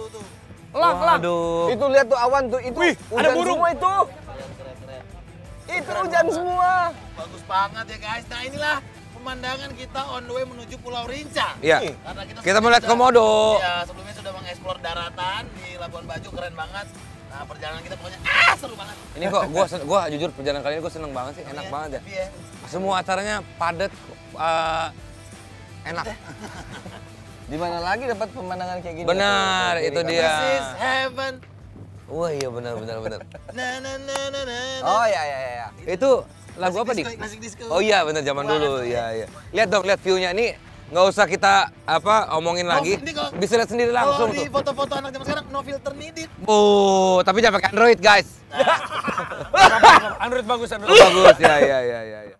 tuh. Elang. Aduh. Itu lihat tuh awan tuh, itu Wih, ada hujan burung. semua itu. Keren. Itu hujan semua. Bagus banget ya guys. Nah inilah pemandangan kita on the way menuju Pulau Rinca. Iya. Karena Kita mau lihat Komodo. Ya, sebelumnya sudah mengeksplor daratan di Labuan Bajo, keren banget. Nah, perjalanan kita pokoknya seru banget. Ini kok gua jujur perjalanan kali ini gua seneng banget sih, enak banget ya. Iya. Semua acaranya padat, enak. Di mana lagi dapat pemandangan kayak gini? Benar, itu dia. This is heaven. Wah iya benar. Na. Oh ya. Itu lagu apa, Dik? Klasik disco. Oh iya benar, zaman dulu. Iya. Lihat dong, lihat view-nya ini. Nggak usah kita omongin lagi. ini kalau- Bisa lihat sendiri langsung Kalau di tuh. foto-foto anak zaman sekarang no filter needed. Oh, tapi jangan pakai Android, guys. Android bagus. Bagus. Ya.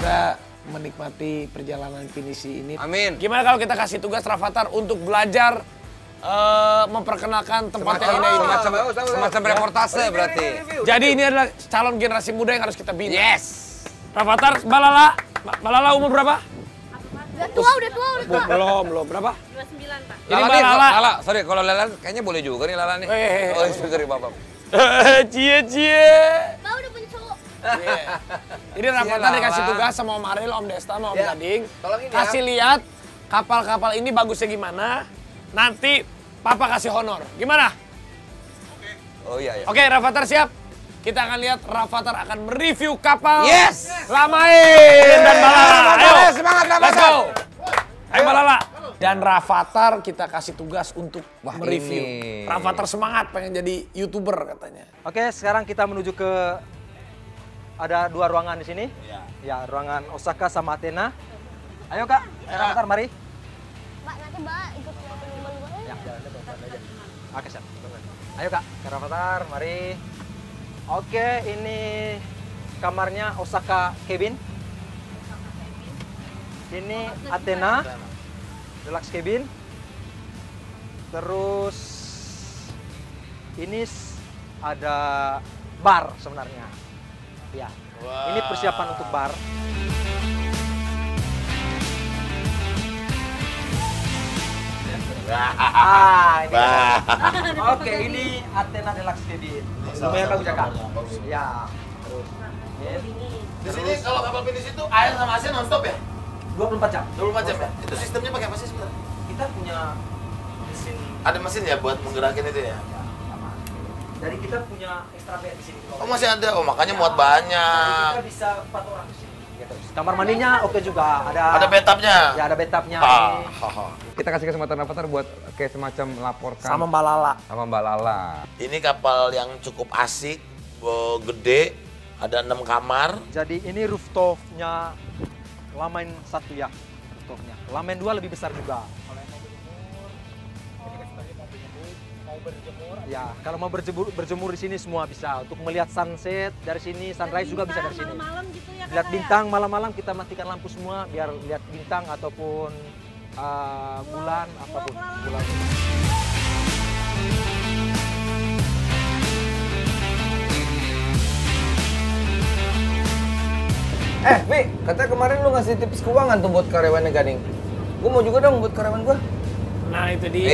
Kita menikmati perjalanan pinisi ini. Amin. Gimana kalau kita kasih tugas Rafathar untuk belajar memperkenalkan tempat yang indah ini? Semacam reportase berarti. Jadi ini adalah calon generasi muda yang harus kita bina. Yes. Rafathar, Balala umur berapa? Udah tua. Belum. Berapa? 29, Pak. Ini Lala nih, Balala. Lala, sorry kalau Lala kayaknya boleh juga nih Lala nih. Oh, sorry Bapak. Cie. Mbak udah punya cowok. Jadi Rafathar dikasih tugas sama Om Ariel, Om Desta, sama Om Ya, Gading. tolongin ya. Kasih lihat kapal-kapal ini bagusnya gimana. Nanti Papa kasih honor. Gimana? Oh iya. Oke, Rafathar siap. Kita akan lihat Rafathar akan mereview kapal. Yes. Lamain dan Balala. Ayo, semangat let's Rafathar. go. Ayo Balala. Dan Rafathar kita kasih tugas untuk mereview. ini. Rafathar semangat pengen jadi YouTuber katanya. Oke, sekarang kita menuju ke ada 2 ruangan di sini. Ya, ruangan Osaka sama Athena. Ayo Kak, Rafathar mari. Mbak, nanti Mbak ikut liatin lumba-lumba. Ya, jalan aja. Oke, siap. Ayo Kak, Rafathar mari. Oke, ini kamarnya Osaka cabin. Ini Athena deluxe cabin. Terus ini ada bar sebenarnya. Ya. Ini persiapan untuk bar. Ini. Oke, ini Athena deluxe cabin. Lumayan bagus ya Kak. Ya. Terus. Di sini kalau kapal pinisi itu air sama AC non-stop ya? 24 jam. 24 jam ya? Itu sistemnya pakai apa sih sebenarnya? Kita punya mesin. Ada mesin ya buat menggerakin itu ya? Jadi kita punya extra bed di sini. Oh masih ada? Oh makanya muat banyak. Kita bisa 4 orang di sini. Kamar mandinya oke juga. Ada bathtubnya? Ya ada bathtubnya. Kita kasih kesempatan Rafathar buat kayak semacam laporkan Sama Mbak Lala. sama Mbak Lala. Ini kapal yang cukup asik, gede, ada 6 kamar. Jadi ini rooftopnya Lamain 1 ya. Rooftopnya. Lamain 2 lebih besar juga. Kalau yang mau berjemur, ya kalau mau berjemur di sini semua bisa. Untuk melihat sunset dari sini, sunrise juga bisa dari sini. Malam-malam gitu ya, Lihat bintang malam-malam kita matikan lampu semua biar lihat bintang ataupun bulan apapun. Bulan. Vi, katanya kemarin lu ngasih tips keuangan tuh buat karyawannya Gading. Gua mau juga dong buat karyawan gua. Nah itu dia.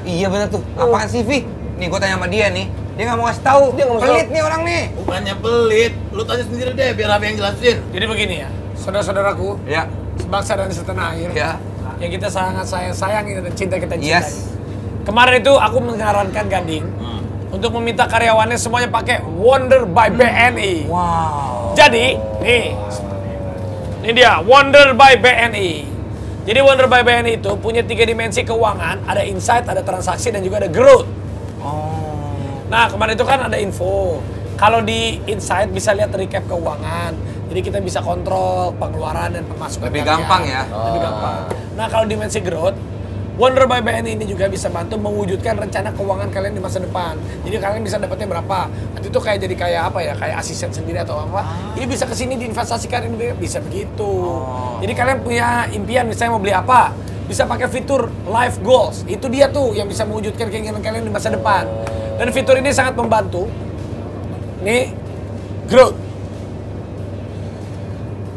Iya bener tuh. Apaan sih, Vi? Nih gua tanya sama dia nih. Dia nggak mau ngasih tahu. Dia nggak mau Pelit tahu. nih orang nih. Bukannya pelit, lu tanya sendiri deh biar Abi yang jelasin. Jadi begini ya, saudara-saudaraku. Ya. sebangsa dan setanah air. Ya. Yang kita sangat sayangi dan cinta kita cintai. Yes. Kemarin itu aku menyarankan Gading untuk meminta karyawannya semuanya pakai Wonder by BNI. Wow. Jadi, nih. Ini dia, Wonder by BNI. Jadi Wonder by BNI itu punya 3 dimensi keuangan, ada insight, ada transaksi, dan juga ada growth. Oh. Nah, kemarin itu kan ada info. Kalau di insight bisa lihat recap keuangan. Jadi kita bisa kontrol pengeluaran dan pemasukan Lebih kalian. gampang ya? Lebih gampang. Nah, kalau dimensi growth, Wonder by BNI ini juga bisa bantu mewujudkan rencana keuangan kalian di masa depan. Jadi kalian bisa dapatnya berapa? Nanti itu jadi kayak apa ya? Kayak asisten sendiri atau apa? Ini bisa kesini diinvestasikan, ini bisa begitu. Jadi kalian punya impian misalnya mau beli apa? Bisa pakai fitur Life Goals. Itu dia tuh yang bisa mewujudkan keinginan kalian di masa depan. Dan fitur ini sangat membantu. Nih, growth.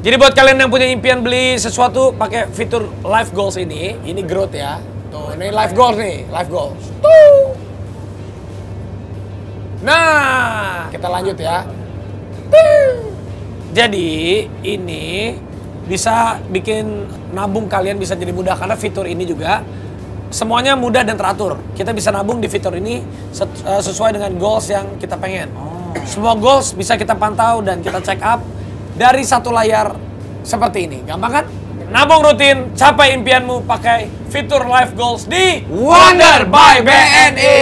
Jadi buat kalian yang punya impian beli sesuatu pakai fitur Life Goals ini growth ya. Tuh, ini Life Goals nih, Life Goals. Tuh. Nah, kita lanjut ya. Tuh. Jadi, ini bisa bikin nabung kalian bisa jadi mudah karena fitur ini juga semuanya mudah dan teratur. Kita bisa nabung di fitur ini sesuai dengan goals yang kita pengen. Semua goals bisa kita pantau dan kita check up dari satu layar seperti ini. Gampang kan? Nabung rutin, capai impianmu pakai fitur Life Goals di Wonder by BNI.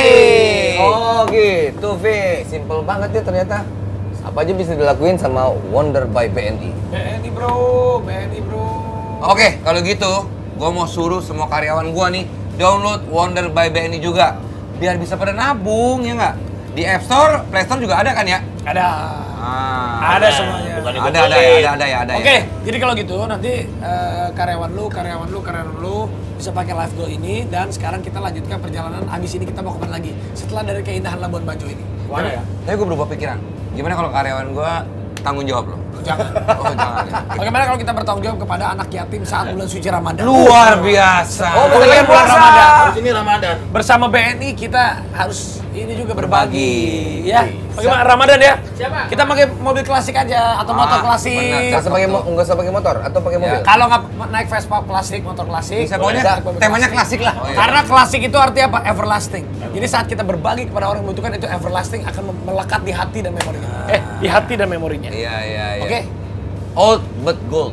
Oh gitu, V. Simple banget ya ternyata. Apa aja bisa dilakuin sama Wonder by BNI. BNI bro. Oke, kalau gitu, gua mau suruh semua karyawan gua nih download Wonder by BNI juga, biar bisa pada nabung ya nggak? Di App Store, Play Store juga ada kan ya? Ada. Ada semuanya. Bukan Ada ya. Oke, jadi kalau gitu nanti karyawan lu bisa pakai Life Goal ini dan sekarang kita lanjutkan perjalanan. Abis ini kita mau kemana lagi? Setelah dari keindahan Labuan Bajo ini. Mana ya? Tapi gue berubah pikiran. Gimana kalau karyawan gue tanggung jawab lo? Jangan. Oh jangan ya. Bagaimana kalau kita bertanggung jawab kepada anak yatim saat bulan suci Ramadan? Luar biasa. Oh, Bulan bulan bulan puasa. Ramadan. Terus ini Ramadan. Bersama BNI kita harus ini juga berbagi, Berbagi. ya. Bagaimana Ramadan ya? Siapa? Kita pakai mobil klasik aja atau motor klasik. benar. Nggak usah pakai motor atau pakai mobil. Kalau nggak naik Vespa klasik, motor klasik. Bisa pokoknya naik mobil temanya klasik lah. Oh, iya. Karena klasik itu artinya apa? Everlasting. Jadi saat kita berbagi kepada orang yang membutuhkan itu everlasting akan melekat di hati dan memorinya. Di hati dan memorinya. Iya. Oke? Old but gold.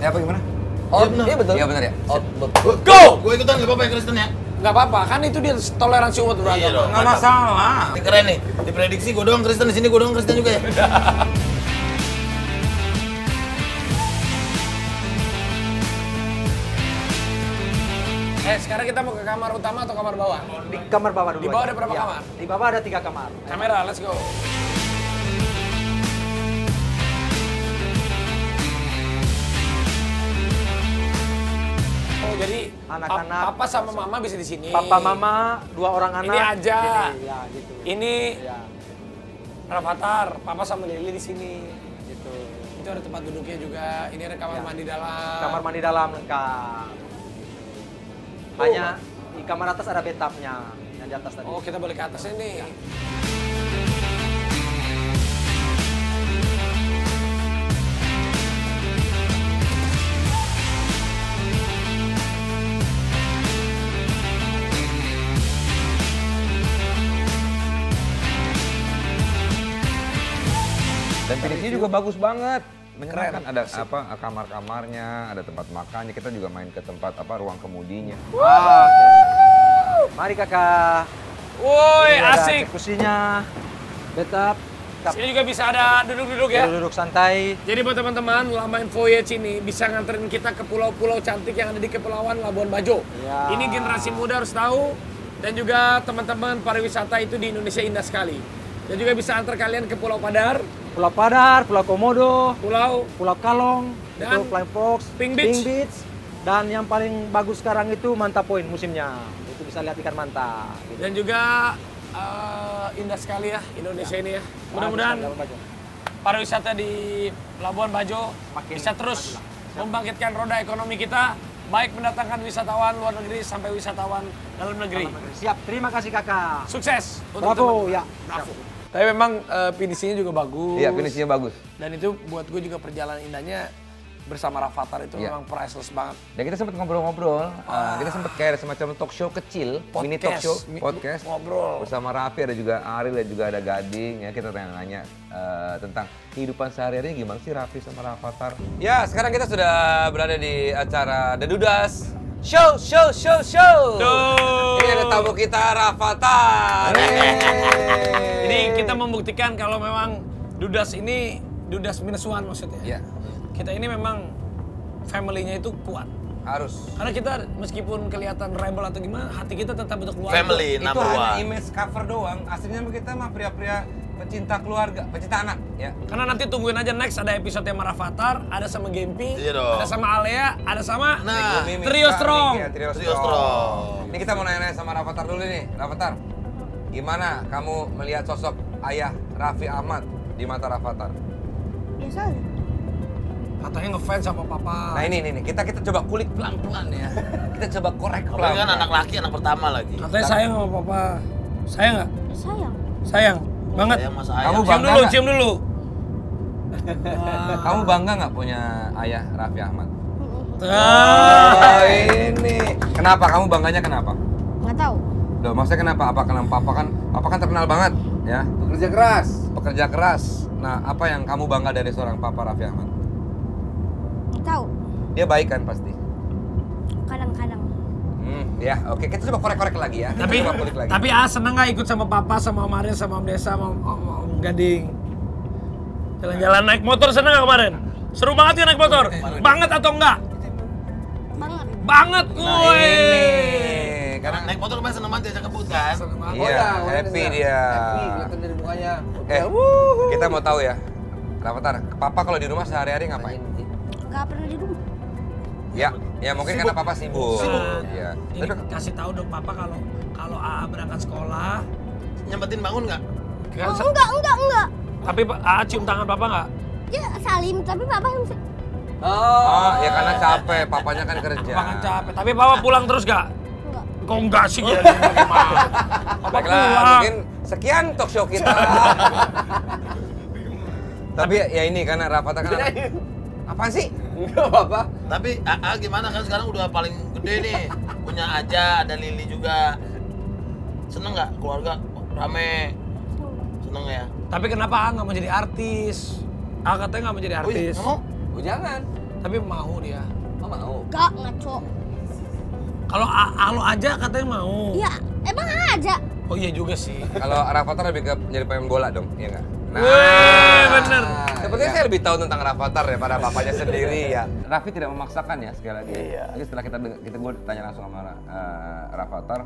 Ya apa gimana? Oh, Iya, benar. iya betul. Iya benar ya. Oh, betul. Go! Gue ikutan nggak apa-apa ya Kristen ya? Nggak apa-apa, kan itu dia toleransi umat Iya beragama. dong. Nggak masalah. Ini keren nih. Diprediksi gue doang Kristen, di sini gue doang Kristen juga ya. Sekarang kita mau ke kamar utama atau kamar bawah? Di kamar bawah dulu. Di bawah aja. ada berapa Iya. kamar? Di bawah ada 3 kamar. Kamera, let's go. Oh, jadi Anak-anak. papa sama mama bisa di sini. Papa, mama, 2 orang anak. Ini aja. Jadi, ya gitu. Ini Ya, Rafathar, papa sama Lili di sini. gitu. Itu ada tempat duduknya juga. Ini ada kamar Ya. mandi dalam. Kamar mandi dalam lengkap. Hanya di kamar atas ada bathtubnya yang di atas tadi. Oh, kita balik ke atasnya nih. Dan finishnya juga bagus banget. Menyenangkan. Ada apa kamar-kamarnya, ada tempat makannya. Kita juga main ke tempat apa ruang kemudinya. Oke. Mari kakak. Woi, Ini ada asik. Kursinya, bathtub, Sini juga bisa ada duduk-duduk ya. duduk santai. Jadi buat teman-teman, Lamain Voyage ini bisa nganterin kita ke pulau-pulau cantik yang ada di Kepulauan Labuan Bajo. Ya. Ini generasi muda harus tahu, dan juga teman-teman pariwisata itu di Indonesia indah sekali. Dan juga bisa antar kalian ke Pulau Padar, Pulau Padar, Pulau Komodo, Pulau Pulau Kalong, Dan itu Flying Fox, Pink Beach. dan yang paling bagus sekarang itu Manta Point musimnya. Itu bisa lihat ikan manta. Gitu. dan juga indah sekali ya Indonesia ini ya. Mudah-mudahan pariwisata di Labuan Bajo Makin bisa terus maju lah. membangkitkan roda ekonomi kita, baik mendatangkan wisatawan luar negeri sampai wisatawan dalam negeri. Siap, terima kasih kakak. Sukses untuk Bravo, teman-teman. ya. Bravo. Tapi memang finishingnya juga bagus. Iya, finishnya bagus. Dan itu buat gue juga perjalanan indahnya bersama Rafathar itu Iya. memang priceless banget. Dan kita sempat ngobrol-ngobrol, kita sempat kayak ada semacam talk show kecil, mini talk show, podcast. Ngobrol. Bersama Raffi, ada juga Ariel, dan juga ada Gading. Ya, kita tanya-tanya tentang kehidupan sehari-hari gimana sih Raffi sama Rafathar. Ya, sekarang kita sudah berada di acara The Dudas Show. Ini ada tamu kita, Rafathar. Jadi kita membuktikan kalau memang Dudas ini Dudas minus one maksudnya. Iya. Kita ini memang family-nya itu kuat. Harus. Karena kita meskipun kelihatan rebel atau gimana, hati kita tetap untuk keluarga. Family Itu number hanya one. image cover doang. Aslinya kita mah pria-pria pecinta keluarga, pecinta anak, ya. Karena nanti tungguin aja next ada episode sama Rafathar, ada sama Gempi, Iya dong. ada sama Alea, ada sama Nah, Mimi, Trio Kak, Strong. Niki, ya, Trio Trio Strong. Strong. Ini kita mau nanya-nanya sama Rafathar dulu nih. Rafathar, gimana kamu melihat sosok ayah Raffi Ahmad di mata Rafathar? Biasa aja. Katanya ngefans sama papa. Nah ini kita coba kulik pelan-pelan ya. Kita coba korek Apalagi pelan. kan anak laki, anak pertama lagi. Katanya sayang sama papa. Sayang nggak? Sayang. Sayang. Banget. Sayang mas Kamu ayah. Cium bangga dulu, nggak? cium dulu. Kamu bangga nggak punya ayah Raffi Ahmad? Ah. Ini. Kenapa? Kamu bangganya kenapa? Nggak tahu. Loh, maksudnya kenapa? Apa karena papa kan terkenal banget, ya? Bekerja keras. Pekerja keras. Nah, apa yang kamu bangga dari seorang papa Raffi Ahmad? Nggak tahu. Dia baik kan pasti? Kadang-kadang. Ya, oke. Kita coba korek-korek lagi ya. Kita Tapi coba kulik lagi. tapi seneng nggak ikut sama papa, sama Om Arya, sama Om Desa, sama Om Gading? Jalan-jalan naik motor seneng nggak kemarin? Seru banget ya naik motor? Banget atau enggak? Banget. Banget, Nah, woi. ini. Karena naik motor kemarin seneng banget diajak kebut kan. Iya, happy dia. Happy, kelihatan dari mukanya. Kita mau tahu ya. Rafathar, papa kalau di rumah sehari-hari ngapain? Nggak pernah di rumah. Ya mungkin karena papa sibuk. Sibuk. Iya. Ini Tapi kasih tahu dong papa kalau AA berangkat sekolah. Nyempetin bangun nggak? Kan, Oh, enggak. tapi AA cium tangan papa nggak? Ya salim, tapi papa yang oh, ya karena capek, papanya kan kerja. Papa kan capek. Tapi papa pulang terus nggak? enggak. Kok enggak sih? Gimana? Papa Baiklah, pulang. mungkin sekian talk show kita. Tapi ya ini karena Rafathar kan apaan sih? Enggak apa-apa. Tapi AA gimana kan sekarang udah paling gede nih. Punya Aja, ada Lili juga. Seneng nggak keluarga rame? Seneng ya? Tapi kenapa AA nggak mau jadi artis? AA katanya nggak mau jadi artis. Nggak mau? Oh, jangan. Tapi mau dia. Oh, mau. Enggak, ngaco. Kalau lo aja katanya mau. Ya, emang aja. Oh iya juga sih. Kalau Rafathar lebih ke jadi pemain bola dong, iya nggak? Wih, bener. Sepertinya saya lebih tahu tentang Rafathar daripada bapaknya sendiri ya. Raffi tidak memaksakan ya sekali lagi. Iya. Jadi setelah gue tanya langsung sama Rafathar,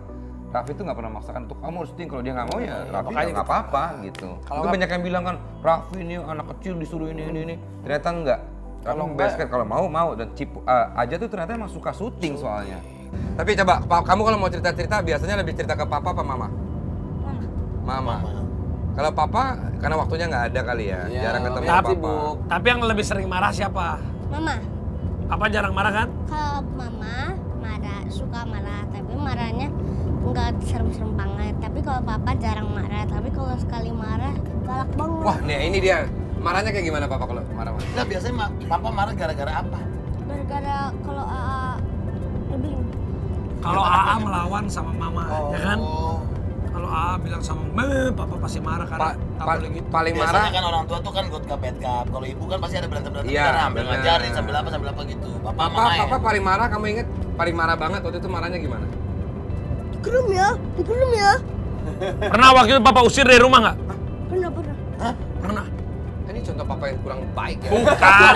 Raffi itu nggak pernah memaksakan untuk kamu harus syuting, kalau dia nggak mau ya Raffi makanya nggak apa-apa gitu. Itu banyak yang bilang kan Raffi ini anak kecil disuruh ini. Ternyata enggak. Kalau kalau mau dan aja tuh ternyata emang suka syuting soalnya. Tapi coba kamu kalau mau cerita-cerita biasanya lebih cerita ke papa apa mama? Mama. Kalau papa karena waktunya nggak ada kali ya, Iya, jarang ketemu papa papa. sibuk. Tapi yang lebih sering marah siapa? Mama. Papa jarang marah kan? Kalau mama marah, suka marah, tapi marahnya nggak serem-serem banget. Tapi kalau papa jarang marah, tapi kalau sekali marah galak banget. Wah, nih ini dia. Marahnya kayak gimana papa kalau marah-marah? Nggak, biasanya papa marah gara-gara apa? Gara-gara kalau lebih Kalau AA melawan sama mama, ya kan? Oh. Kalau AA bilang sama papa pasti marah karena tak boleh gitu. Paling Biasanya marah kan orang tua tuh kan good cup, bad cup. Kalau ibu kan pasti ada berantem-berantem Iya, cara, sambil bener. ngajarin, sambil apa gitu. Papa Papa, main. papa paling marah, kamu inget? Paling marah banget waktu itu marahnya gimana? dikelum ya. Pernah waktu itu papa usir dari rumah nggak? Pernah. Pernah. Ini contoh papa yang kurang baik ya. Bukan.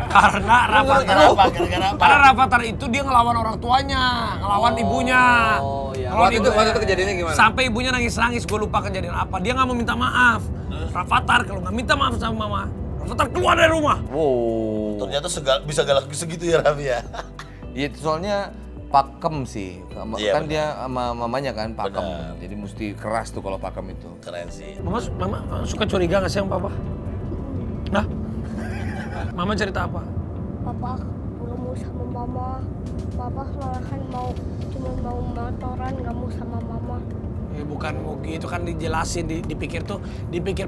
Karena Rafathar. Gara-gara apa? Karena Rafathar itu dia ngelawan orang tuanya, ngelawan ibunya. Oh, iya. Ngelawan Waktu itu kejadiannya gimana? Sampai ibunya nangis-nangis, gue lupa kejadian apa. Dia nggak mau minta maaf. Rafathar kalau nggak minta maaf sama mama, Rafathar keluar dari rumah. Wow. Ternyata bisa galak segitu ya Raffi ya. Iya, soalnya pakem sih. Iya, Kan dia sama mamanya kan pakem. Benar. Jadi mesti keras tuh kalau pakem itu. Keren sih. Mama suka curiga nggak sih sama papa? Nah, mama cerita apa? Papa belum mau sama mama. Papa malah kan cuma mau motoran, nggak mau sama mama. Ya bukan mau gitu kan dijelasin, dipikir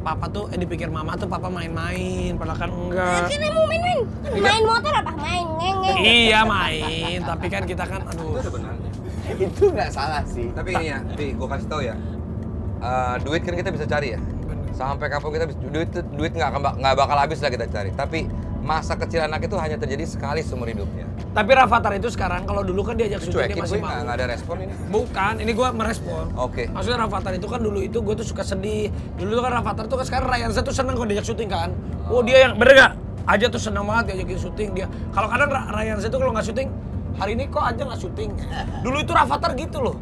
papa tuh, dipikir mama tuh papa main-main, padahal kan enggak. Akhirnya mau main-main. Main motor apa? Main ngeng. Iya main, tapi kan kita kan aduh. Itu ada benarnya. Itu nggak salah sih. Tapi ini ya, gue kasih tau ya. Duit kan kita bisa cari ya. Sampai kapan kita bisa duit nggak bakal habis lah kita cari. Tapi masa kecil anak itu hanya terjadi sekali seumur hidupnya. Tapi Rafathar itu sekarang kalau dulu kan diajak syuting dia masih mau. Nggak ada respon ini. Bukan, ini gue merespon. Oke. Maksudnya Rafathar itu kan dulu itu gue tuh suka sedih. Dulu tuh kan Rafathar tuh kan sekarang Ryanza tuh seneng kalau diajak syuting kan. Oh dia yang bener gak? Aja tuh seneng banget diajakin syuting dia. Kalau kadang Ryanza tuh kalau nggak syuting, hari ini kok aja nggak syuting. Dulu itu Rafathar gitu loh.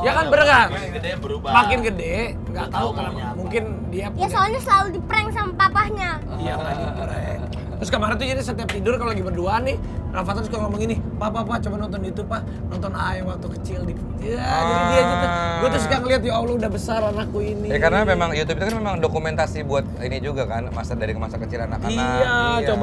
Ya kan bener gak? Makin gede berubah. Makin gede, nggak tahu maunya kenapa. apa. Mungkin dia Ya punya. soalnya selalu di-prank sama papahnya. Iya nggak diprank. Terus kemarin tuh jadi setiap tidur kalau lagi berdua nih, Rafathar suka ngomong gini, Pak, coba nonton itu Pak, nonton yang waktu kecil di. Ya, jadi dia gitu. Gue tuh suka ngeliat ya Allah udah besar anakku ini. Ya karena memang YouTube itu kan memang dokumentasi buat ini juga kan, masa kecil anak-anak. Iya,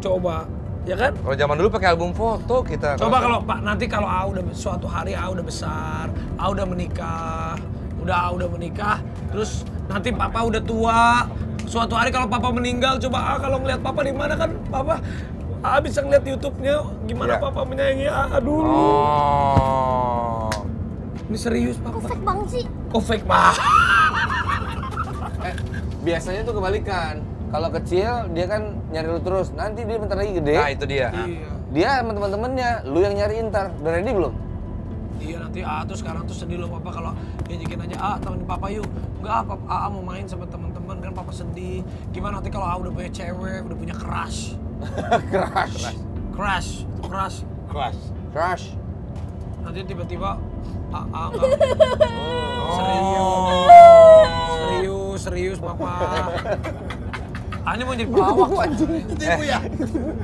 coba. Ya kan? Kalau zaman dulu pakai album foto kita. Coba kalau Pak nanti kalau udah suatu hari udah besar, udah menikah, udah menikah, terus nanti papa udah tua. Suatu hari kalau papa meninggal, coba kalau ngeliat papa di mana kan papa bisa ngeliat YouTube-nya gimana Iya. papa menyayangi dulu. Oh. Ini serius Kok papa. fake banget sih? Oh fake Pak. Biasanya tuh kebalikan. Kalau kecil dia kan nyari lu terus. Nanti dia bentar lagi gede. Nah itu dia. Iya. Dia sama teman-temannya, lu yang nyariin ntar. Udah ready belum? Iya nanti tuh sekarang tuh sedih loh papa kalau diajakin aja temenin papa yuk. Enggak apa mau main sama teman-teman kan papa sedih. Gimana nanti kalau udah punya cewek, udah punya crush. Crush. Crush. Nanti tiba-tiba enggak. Serius papa. Ini mau jadi pelawak.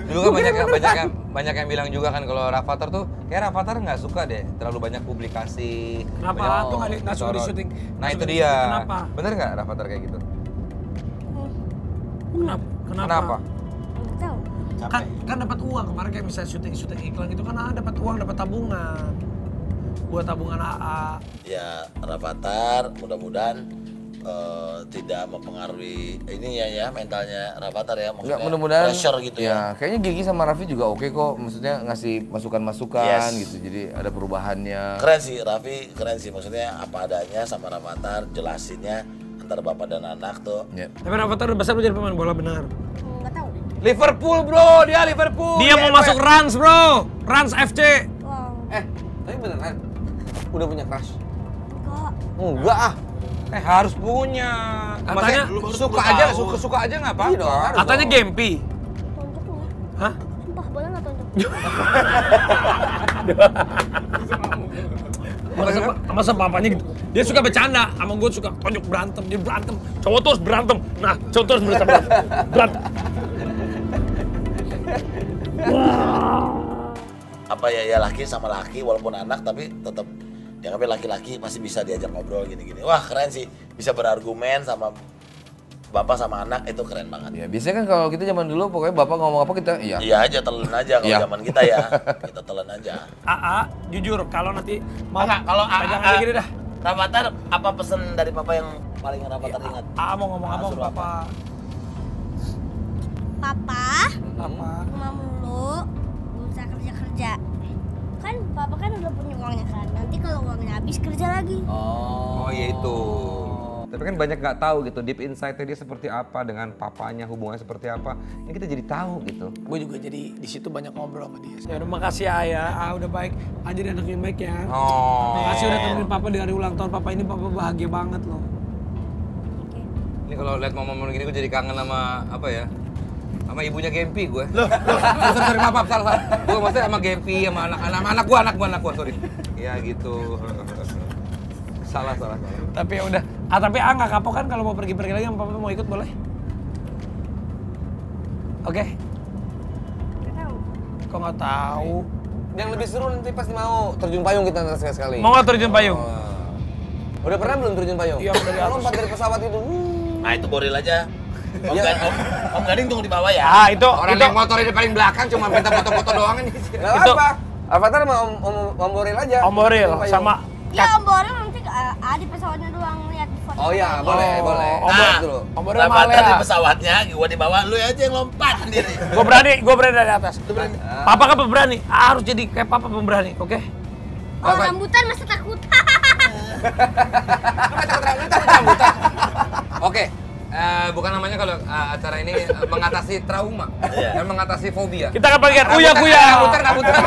Dulu kan banyak yang bilang juga kan kalau Rafathar tuh kayak Rafathar nggak suka deh terlalu banyak publikasi. Kenapa tuh nggak suka di syuting? Nah itu dia. Kenapa? Bener nggak Rafathar kayak gitu? Kenapa? Nggak tahu. Kan dapat uang kemarin kayak misalnya syuting iklan gitu kan dapat uang, dapat tabungan. Buat tabungan AA. Ya Rafathar mudah-mudahan tidak mempengaruhi ini ya mentalnya Rafathar ya, Enggak, maksudnya mudah-mudahan pressure gitu ya. Kayaknya Gigi sama Raffi juga oke kok. Maksudnya ngasih masukan-masukan Yes. gitu. Jadi ada perubahannya. Keren sih Raffi, keren sih maksudnya apa adanya sama Rafathar jelasinnya antara bapak dan anak tuh. Ya. Tapi Rafathar udah besar jadi pemain bola benar. Nggak tahu. Liverpool bro, dia Liverpool. Dia mau masuk Rans bro, Rans FC. Wow. Tapi beneran udah punya crush? Enggak. Enggak ah. Harus punya. Katanya Maksudnya suka aja nggak apa-apa. Iya dong, harus Katanya dong. Gempi. Tonjok nih. Hah? Sumpah boleh nggak tonjok? Masa papanya gitu. Dia suka bercanda, sama gue suka tonjok berantem, dia berantem. Cowok terus berantem. Nah, cowok terus berantem. Apa ya laki sama laki walaupun anak tapi tetap dianggapnya laki-laki masih bisa diajak ngobrol gini-gini. Wah keren sih, bisa berargumen sama bapak sama anak itu keren banget. Ya biasanya kan kalau kita zaman dulu pokoknya bapak ngomong apa kita iya. Iya aja, telan aja kalau Iya. zaman kita ya. Kita telan aja. Jujur kalau nanti mau Kalau pegang aja gini dah. Rafathar, apa pesan dari papa yang paling Rafathar ingat? Mau ngomong apa sama papa? Papa, Apa? rumah mulu, bisa kerja-kerja. Kan papa kan udah punya uangnya kan. Nanti kalau uangnya habis kerja lagi. Oh iya itu. Tapi kan banyak nggak tahu gitu, deep inside-nya dia seperti apa dengan papanya, hubungannya seperti apa. Ini kita jadi tahu gitu. Gue juga jadi di situ banyak ngobrol sama dia. Ya udah makasih Ayah, udah baik. Jadi anak yang baik ya. Oh. Makasih udah temenin papa di hari ulang tahun papa ini, papa bahagia banget loh. Ini kalau lihat momen-momen gini gue jadi kangen sama apa ya? Sama ibunya Gempi gue. Sorry, maaf, salah. Gue maksudnya sama Gempi, sama anak gue, sorry. Ya gitu. Salah. Tapi ya udah. Tapi nggak kapok kan kalau mau pergi-pergi lagi sama papa mau ikut boleh? Oke? Nggak tahu. Kok nggak tahu? Yang lebih seru nanti pasti mau terjun payung kita nanti sekali. Mau nggak terjun payung? Udah pernah belum terjun payung? Iya, dari atas. Lompat dari pesawat itu. Nah itu boril aja. Om Gading tunggu di bawah ya. Itu Orang yang motor di paling belakang cuma minta foto-foto doang ini. Gak apa. Avatar sama Om Boril aja. Om Boril Terjun payung. sama Ya Om Boril nanti di pesawatnya doang lihat di foto. Oh iya, boleh. Nah, Dulu. Ombornya mahal Rafathar di ya. pesawatnya, gua di bawah, lu aja yang lompat sendiri. Gue berani dari atas. Papa kan pemberani, harus jadi kayak papa pemberani, oke? Oh, rambutan masa takut. Oke, bukan namanya kalau acara ini mengatasi trauma dan mengatasi fobia. Kita kan bagian uya. Rambutan.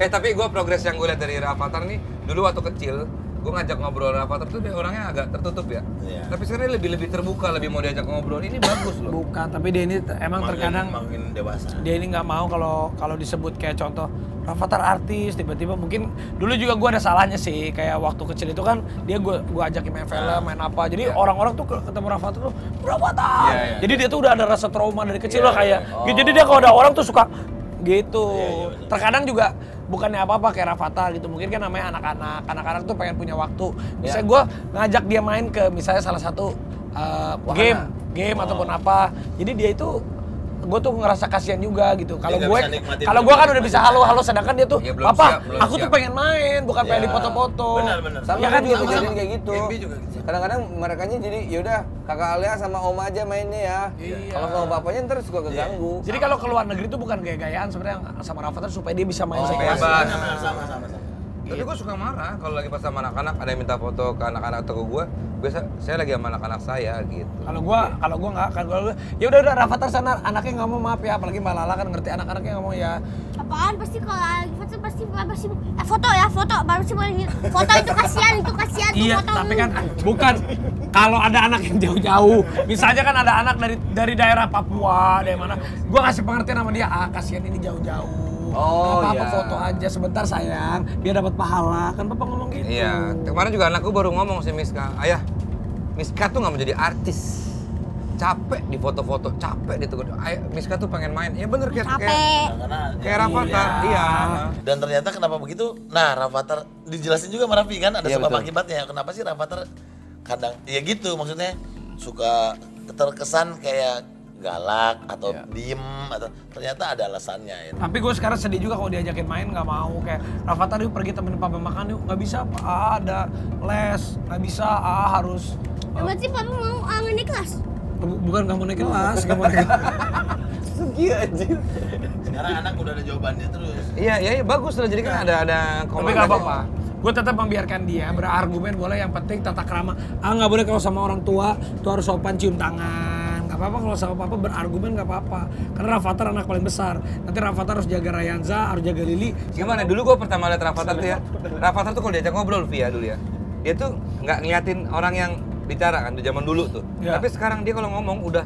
Tapi gue progres yang gue lihat dari Rafathar nih, dulu waktu kecil, gue ngajak ngobrol Rafathar tuh dia orangnya agak tertutup ya. Iya. Tapi sekarang dia lebih terbuka, lebih mau diajak ngobrol. Ini bagus loh. Bukan, tapi dia ini emang terkadang makin dewasa. dia ini nggak mau kalau disebut kayak contoh Rafathar artis, tiba-tiba mungkin dulu juga gue ada salahnya sih, kayak waktu kecil itu kan dia gue ajakin main film, main apa, jadi orang-orang tuh ketemu Rafathar tuh Rafathar, jadi dia tuh udah ada rasa trauma dari kecil lah kayak, jadi dia kalau ada orang tuh suka gitu, terkadang juga bukannya apa-apa kayak Rafathar gitu, mungkin kan namanya anak-anak tuh pengen punya waktu, misalnya gue ngajak dia main ke misalnya salah satu game ataupun apa, jadi dia itu gue tuh ngerasa kasihan juga gitu. Kalau gue kan udah bisa halo, sedangkan dia tuh, Ya, belum papa, siap, aku tuh pengen main, bukan pengen dipoto-foto. Benar. Sama Ya kan kan, juga sama-sama. kejadian kayak gitu. Genbi juga gitu. Kadang-kadang merekanya jadi yaudah kakak Alia sama om aja mainnya ya. Iya. Kalau sama bapaknya ntar suka keganggu. Jadi kalau ke luar negeri tuh bukan gaya-gayaan sebenarnya sama Rafathar supaya dia bisa main bebas. Sama. Tapi gue suka marah kalau lagi pas sama anak-anak ada yang minta foto ke anak-anak atau ke gue. Biasa saya lagi sama anak-anak saya gitu. Kalau gua nggak kan, ya udah Rafathar sana, anaknya ngomong maaf ya, apalagi Mbak Lala kan ngerti anaknya ngomong ya. Apaan pasti kalau lagi foto pasti foto baru sih boleh foto itu kasihan tuh Iya, foto. tapi kan bukan kalau ada anak yang jauh-jauh, misalnya kan ada anak dari daerah Papua, dari mana, gua kasih pengertian sama dia, kasihan ini jauh-jauh. Oh, apa-apa iya. foto aja sebentar sayang, biar dapat pahala, kan papa ngomong gitu. Iya, kemarin juga anakku baru ngomong sih Miska, ayah, Miska tuh nggak mau jadi artis, capek di foto-foto, capek di tuh. Miska tuh pengen main, ya bener kayak Rafathar, iya. Dan ternyata kenapa begitu? Nah, Rafathar dijelasin juga sama Raffi kan ada Iya, sebab betul. akibatnya. Kenapa sih Rafathar kadang ya gitu maksudnya suka terkesan kayak galak atau diem atau ternyata ada alasannya ya. Tapi gue sekarang sedih juga kalau diajakin main nggak mau, kayak Rafathar yuk pergi temenin papa makan yuk, nggak bisa pak, ada les, nggak bisa, harus Berarti papa mau nggak naik kelas? bukan nggak mau naik kelas, nggak mau naik kelas. Segi anjir. Sekarang anak udah ada jawabannya terus. Iya, bagus lah. Jadi kan ada Tapi nggak apa-apa. Gue tetap membiarkan dia berargumen, boleh, yang penting tata krama. Nggak boleh kalau sama orang tua, tuh harus sopan cium tangan. Nggak apa-apa kalau sama papa berargumen nggak apa-apa. Karena Rafathar anak paling besar. Nanti Rafathar harus jaga Rayanza, harus jaga Lili. Gimana? Dulu gue pertama lihat Rafathar tuh ya. Rafathar tuh kalau diajak ngobrol via dulu ya. Dia tuh nggak ngeliatin orang yang bicara kan di zaman dulu tuh. Ya. Tapi sekarang dia kalau ngomong udah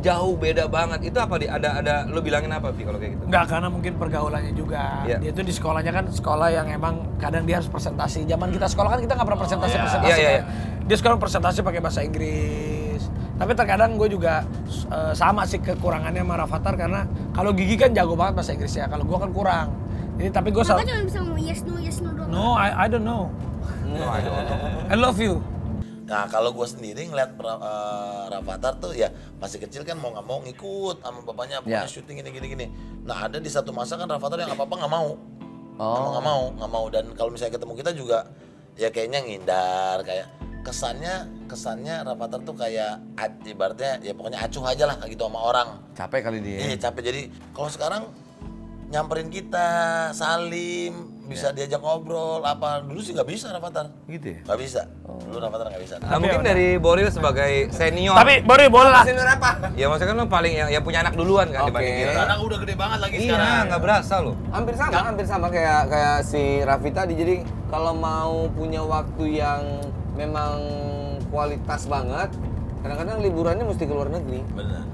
jauh beda banget. Itu apa ada lu bilangin apa Vi kalau kayak gitu? Nggak, karena mungkin pergaulannya juga. Iya. Dia tuh di sekolahnya kan sekolah yang emang kadang dia harus presentasi. Zaman kita sekolah kan kita nggak pernah presentasi Iya, kan. iya. Dia sekarang presentasi pakai bahasa Inggris. Tapi terkadang gue juga sama sih kekurangannya sama Rafathar, karena kalau Gigi kan jago banget bahasa Inggrisnya. Kalau gue kan kurang. Jadi tapi gue Papa cuma bisa ngomong yes no doang. No, I don't know. I love you. Nah kalau gue sendiri ngeliat Rafathar tuh ya masih kecil kan mau nggak mau ngikut sama bapaknya pokoknya syuting gini. Nah ada di satu masa kan Rafathar yang apa-apa nggak mau. Nggak mau dan kalau misalnya ketemu kita juga ya kayaknya ngindar, kayak kesannya Rafathar tuh kayak ibaratnya ya pokoknya acuh aja lah gitu sama orang. Capek kali dia. Iya capek, jadi kalau sekarang nyamperin kita, salim, bisa diajak ngobrol, apa dulu sih nggak bisa Rafathar. Gitu ya? Nggak bisa, dulu Rafathar nggak bisa. Nah, mungkin dari Boril sebagai senior. Tapi boleh lah. Senior apa? Ya maksudnya kan lu paling yang punya anak duluan kan Oke. dibanding kita. Anak udah gede banget lagi sekarang. Iya, nggak berasa loh. Hampir sama kayak si Raffi tadi. Jadi kalau mau punya waktu yang memang kualitas banget, kadang-kadang liburannya mesti ke luar negeri. Benar.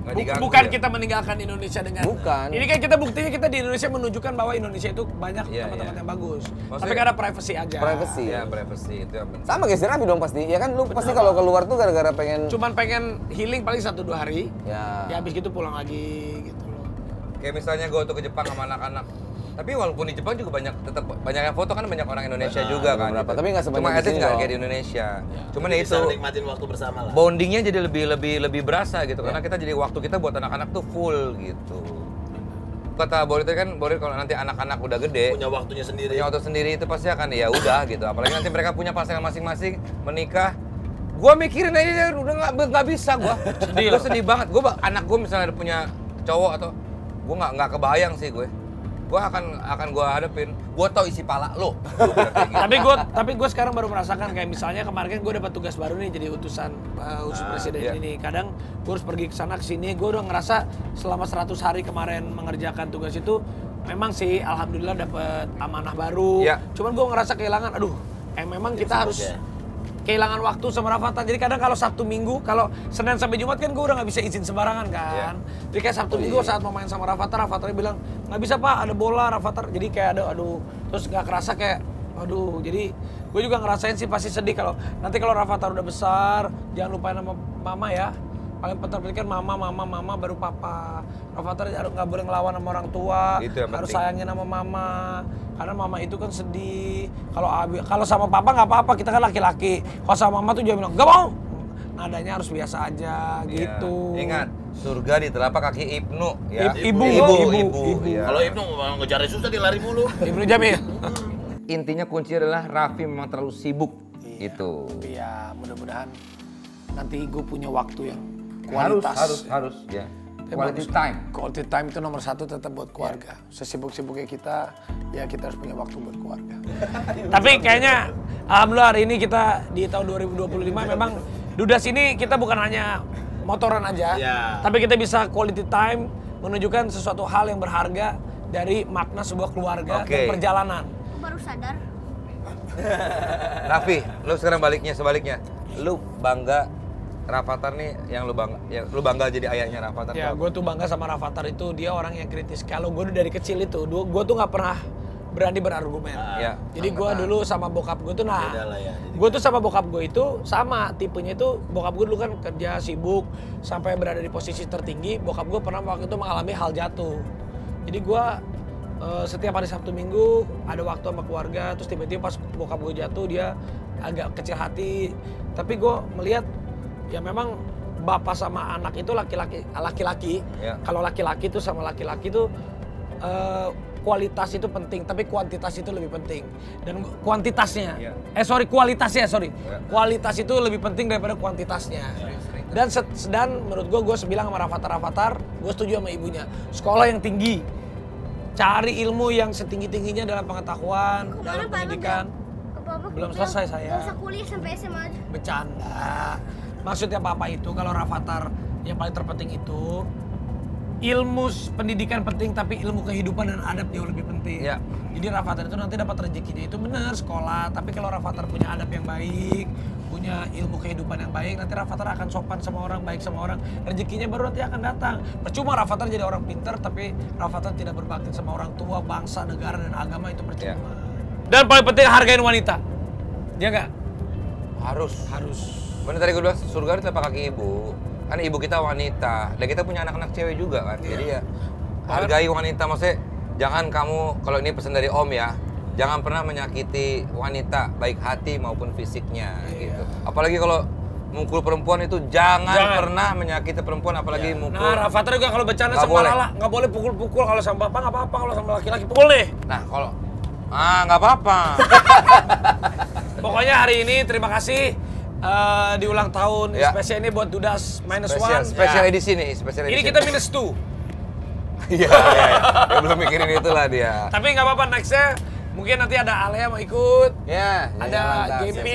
Nggak diganggu Bukan ya. kita meninggalkan Indonesia dengan. Bukan. Ini kan kita buktinya kita di Indonesia menunjukkan bahwa Indonesia itu banyak Iya, tempat-tempat iya. yang bagus. Maksudnya- Tapi karena privacy aja. Privacy. Iya, privacy itu yang penting. Sama kayak si Raffi dong pasti. Ya kan lu pasti kalau keluar tuh gara-gara pengen Cuman pengen healing paling 1-2 hari. ya. Ya habis gitu pulang lagi gitu loh. Kayak misalnya gue waktu ke Jepang sama anak-anak. Tapi walaupun di Jepang juga tetap banyak yang foto kan banyak orang Indonesia juga kan. beberapa. Tapi nggak sebanyak Cuma di etis sini nggak dong. kayak di Indonesia. Cuman ya Bisa itu nikmatin waktu bersama lah. bondingnya jadi lebih berasa gitu karena kita jadi waktu kita buat anak-anak tuh full gitu. kata Boris tadi kan, Boris kalau nanti anak-anak udah gede, Punya waktunya sendiri. punya waktu sendiri itu pasti akan ya udah gitu. Apalagi nanti mereka punya pasangan masing-masing, menikah. Gua mikirin aja udah nggak bisa gua. Gue sedih banget. Anak gue misalnya ada punya cowok atau gue nggak kebayang sih gue. Gue akan gue hadapin. Gue tau isi pala lo. Tapi gue sekarang baru merasakan kayak misalnya kemarin kan gue dapat tugas baru nih jadi utusan presiden iya. ini. Kadang gue harus pergi ke sana ke sini. Gue udah ngerasa selama 100 hari kemarin mengerjakan tugas itu memang sih alhamdulillah dapat amanah baru. Iya. Cuman gue ngerasa kehilangan. Memang kita harus kehilangan waktu sama Rafathar. Jadi kadang kalau Sabtu Minggu, kalau Senin sampai Jumat kan gue udah nggak bisa izin sembarangan kan. Jadi kayak Sabtu Minggu saat mau main sama Rafathar bilang nggak bisa Pak, ada bola Rafathar. Jadi kayak aduh, terus nggak kerasa kayak aduh. Jadi gue juga ngerasain sih pasti sedih kalau nanti kalau Rafathar udah besar, jangan lupain sama mama ya. Paling penting kan mama baru papa. Rafathar nggak boleh ngelawan sama orang tua, harus sayangin sama mama. Karena mama itu kan sedih. Kalau sama papa nggak apa-apa, kita kan laki-laki. Kalau sama mama tuh dia bilang nggak mau. Nadanya harus biasa aja gitu. Ingat, surga di telapak kaki Ibnu. Ya. Ibu. Ya. Kalau Ibnu mau ngejar susah dia lari mulu. Ibnu Jamil. Intinya kunci adalah Raffi memang terlalu sibuk. Itu. Iya, mudah-mudahan nanti gue punya waktu yang kualitas. Harus ya. Quality time. Quality time itu nomor 1 tetap buat keluarga. Sesibuk-sibuknya kita, ya kita harus punya waktu buat keluarga. Tapi kayaknya alhamdulillah hari ini kita di tahun 2025 memang Dudas ini kita bukan hanya motoran aja, tapi kita bisa quality time menunjukkan sesuatu hal yang berharga dari makna sebuah keluarga dan perjalanan. Aku baru sadar. Raffi, lu sekarang sebaliknya. Lu bangga Rafathar nih yang lu bangga jadi ayahnya Rafathar. Ya, gue tuh bangga sama Rafathar itu, dia orang yang kritis. Kalau gue dari kecil itu, gue tuh nggak pernah berani berargumen. Jadi gue dulu sama bokap gue tuh, gue tuh sama bokap gue itu sama tipenya itu. Bokap gue dulu kan kerja sibuk sampai berada di posisi tertinggi. Bokap gue pernah waktu itu mengalami hal jatuh. Jadi gue setiap hari Sabtu Minggu ada waktu sama keluarga. Terus tiba-tiba pas bokap gue jatuh dia agak kecil hati. Tapi gue melihat ya memang bapak sama anak itu laki-laki. Kalau laki-laki itu sama laki-laki itu kualitas itu penting, tapi kuantitas itu lebih penting. Dan kualitasnya itu lebih penting daripada kuantitasnya. Dan menurut gue sebilang sama Rafathar, gue setuju sama ibunya. Sekolah yang tinggi, cari ilmu yang setinggi-tingginya dalam pengetahuan, dalam pendidikan. Belum selesai saya. Gak usah kuliah sampai SMA aja. Bercanda. Maksudnya papa itu kalau Rafathar yang paling terpenting itu ilmu pendidikan penting, tapi ilmu kehidupan dan adab jauh lebih penting. Jadi Rafathar itu nanti dapat rezekinya itu benar sekolah, tapi kalau Rafathar punya adab yang baik, punya ilmu kehidupan yang baik, nanti Rafathar akan sopan sama orang, baik sama orang, rezekinya baru nanti akan datang. Percuma Rafathar jadi orang pintar, tapi Rafathar tidak berbakti sama orang tua, bangsa, negara, dan agama, itu percuma. Dan paling penting hargain wanita. Dia nggak? Harus. Bener tadi gue bilang surga di telapak kaki ibu. Kan ibu kita wanita, dan kita punya anak-anak cewek juga kan. Jadi ya hargai wanita, maksudnya jangan kamu, kalau ini pesan dari Om ya, jangan pernah menyakiti wanita baik hati maupun fisiknya gitu. Apalagi kalau mukul perempuan itu jangan pernah menyakiti perempuan, apalagi mukul. Nah, Rafathar juga kalau bercanda sama Lala nggak boleh pukul-pukul. Kalau sama bapak nggak apa-apa, kalau sama laki-laki pukul nih. Nah kalau nggak apa-apa. Pokoknya hari ini terima kasih. Di ulang tahun spesial ini buat Dudas -1 spesial edisi nih, ini kita -2. Iya, ya belum mikirin itulah dia. Tapi nggak apa-apa, nextnya mungkin nanti ada Alea mau ikut, ada mantap, JP,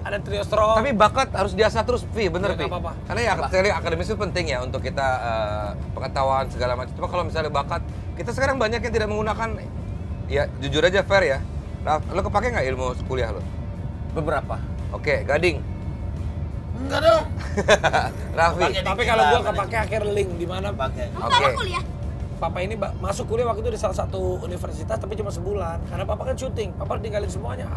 ada Trio Strong. Tapi bakat harus diasah terus, Vi, bener Vi. Nggak apa-apa. Karena ya sekali akademis itu penting ya untuk kita pengetahuan segala macam. Cuma kalau misalnya bakat, kita sekarang banyak yang tidak menggunakan, ya jujur aja fair ya. Nah, lo kepake nggak ilmu kuliah lo? Beberapa. Oke, Gading. Enggak dong. Raffi. Tapi kalau gua kepake akhir link di mana Pakai. Papa kuliah. Papa ini masuk kuliah waktu itu di salah satu universitas, tapi cuma sebulan. Karena papa kan syuting, papa tinggalin semuanya.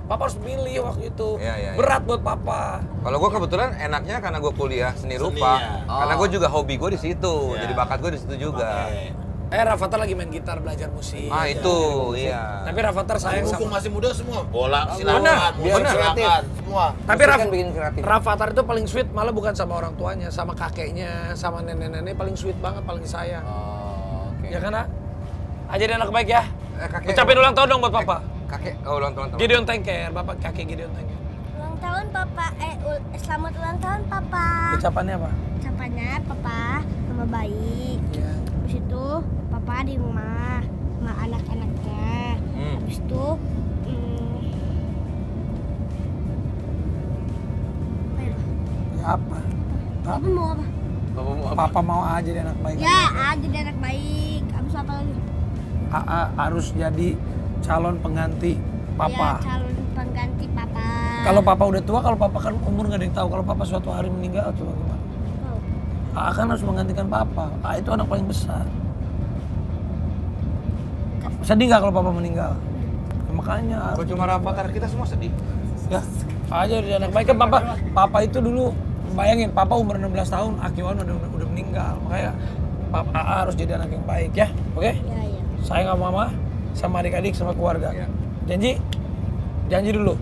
Papa harus milih waktu itu. Berat buat papa. Kalau gue kebetulan enaknya karena gue kuliah seni rupa. Karena gue juga hobi gue di situ. Jadi bakat gue di situ juga. Rafathar lagi main gitar, belajar musik. Itu, iya. Tapi Rafathar sayang Hukum sama... masih muda semua. Bola, Benar, silakan, semua. Tapi Kan bikin kreatif. Rafathar itu paling sweet, malah bukan sama orang tuanya, sama kakeknya, sama nenek-nenek paling sweet banget, paling sayang. Oke. Ya kan, Aja dia anak baik ya. Kakek. Ucapin ulang tahun dong buat papa. Kakek, oh ulang tahun. Gideon Tengker, bapak kakek Gideon Tengker. Ulang tahun papa, selamat ulang tahun papa. Ucapannya apa? Ucapannya papa sama baik. Iya. Habis itu papa di rumah sama anak-anaknya. Habis itu Apa? papa mau apa? Papa mau aja dia anak baik. Ya, jadi anak baik. Habis apa lagi? AA harus jadi calon pengganti papa. Ya, calon pengganti papa. Kalau papa udah tua, kalau papa kan umur nggak ada yang tahu. Kalau papa suatu hari meninggal, coba gimana? Oh. AA kan harus menggantikan papa. AA itu anak paling besar. Sedih nggak kalau papa meninggal? Ya, makanya. Kalau cuma Rafathar kita semua sedih. Ya, aja dia anak baik kan papa itu dulu bayangin papa umur 16 tahun, Akiwan udah meninggal. Makanya papa AA harus jadi anak yang baik ya. Oke? Ya, ya. Sayang sama mama, sama adik-adik, sama keluarga. Iya. Janji? Janji dulu.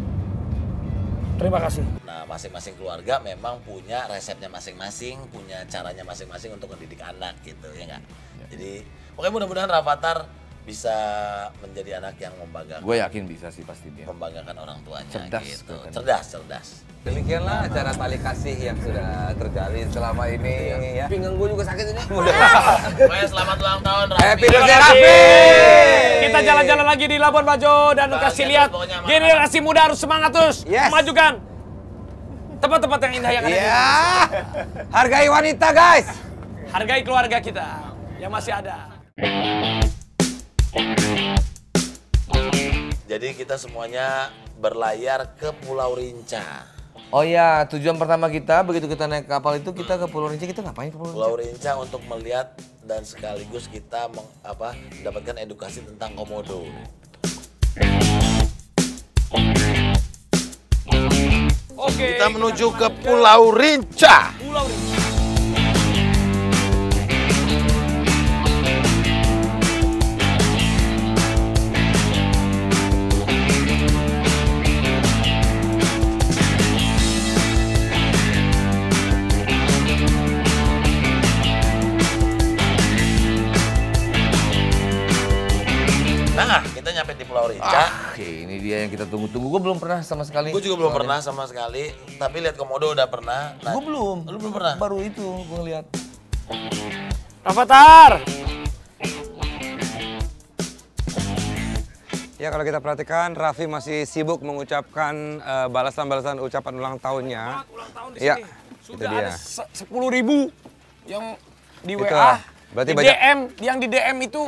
Terima kasih. Nah, masing-masing keluarga memang punya resepnya masing-masing, punya caranya masing-masing untuk mendidik anak gitu, ya nggak? Jadi, pokoknya mudah-mudahan Rafathar bisa menjadi anak yang membanggakan. Gue yakin bisa sih pasti dia. Membanggakan orang tuanya Cerdas gitu. tuh kan. Cerdas. Demikianlah acara tali kasih yang sudah terjalin selama ini ya. Pinggang gue juga sakit ini. Pokoknya selamat ulang tahun Raffi. Happy birthday Raffi! Kita jalan-jalan lagi di Labuan Bajo dan Bahagia kasih lihat pokoknya, Mas. generasi muda harus semangat terus. Yes. Memajukan tempat-tempat yang indah yang ada di Iya. Indonesia. Hargai wanita guys. Hargai keluarga kita yang masih ada. Jadi kita semuanya berlayar ke Pulau Rinca. Oh ya, tujuan pertama kita begitu kita naik kapal itu kita ke Pulau Rinca. Kita ngapain ke Pulau Rinca untuk melihat dan sekaligus kita mendapatkan edukasi tentang komodo. Oke. Kita menuju ke Pulau Rinca. Pulau Rinca. Nah, kita nyampe di Pulau Rinca. Ini dia yang kita tunggu-tunggu. Gue belum pernah sama sekali. Gue juga belum pernah sama sekali, tapi lihat komodo udah pernah. Nah, Gue belum. Lu belum pernah? Baru itu gue ngeliat. Rafathar. Ya kalau kita perhatikan Raffi masih sibuk mengucapkan balasan-balasan ucapan ulang tahunnya. Ulang tahun di Iya, sini. itu Sudah dia. ada 10.000 yang di Itu WA. lah. Berarti di banyak. DM, yang di DM itu,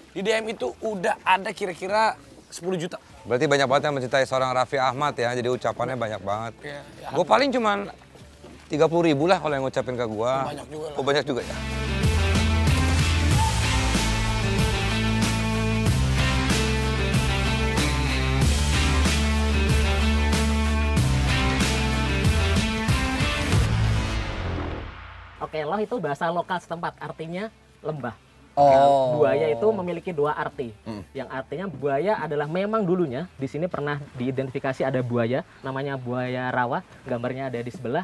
di DM itu udah ada kira-kira 10 juta. Berarti banyak banget yang mencintai seorang Raffi Ahmad ya, jadi ucapannya banyak banget. Ya, ya. Gue paling cuman 30.000 lah kalau yang ngucapin ke gue. Banyak juga lah. Oh banyak juga ya. Oke, loh itu bahasa lokal setempat, artinya lembah. Oh. Buaya itu memiliki dua arti. Yang artinya buaya adalah memang dulunya di sini pernah diidentifikasi ada buaya, namanya buaya rawa, gambarnya ada di sebelah.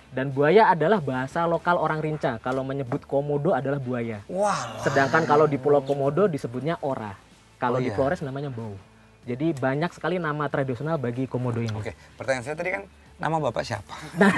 Dan buaya adalah bahasa lokal orang Rinca. Kalau menyebut komodo adalah buaya. Wah. Sedangkan kalau di Pulau Komodo disebutnya ora. Kalau Oh, di iya. Flores namanya bau. Jadi banyak sekali nama tradisional bagi komodo ini. Oke, pertanyaan saya tadi kan nama bapak siapa? Nah,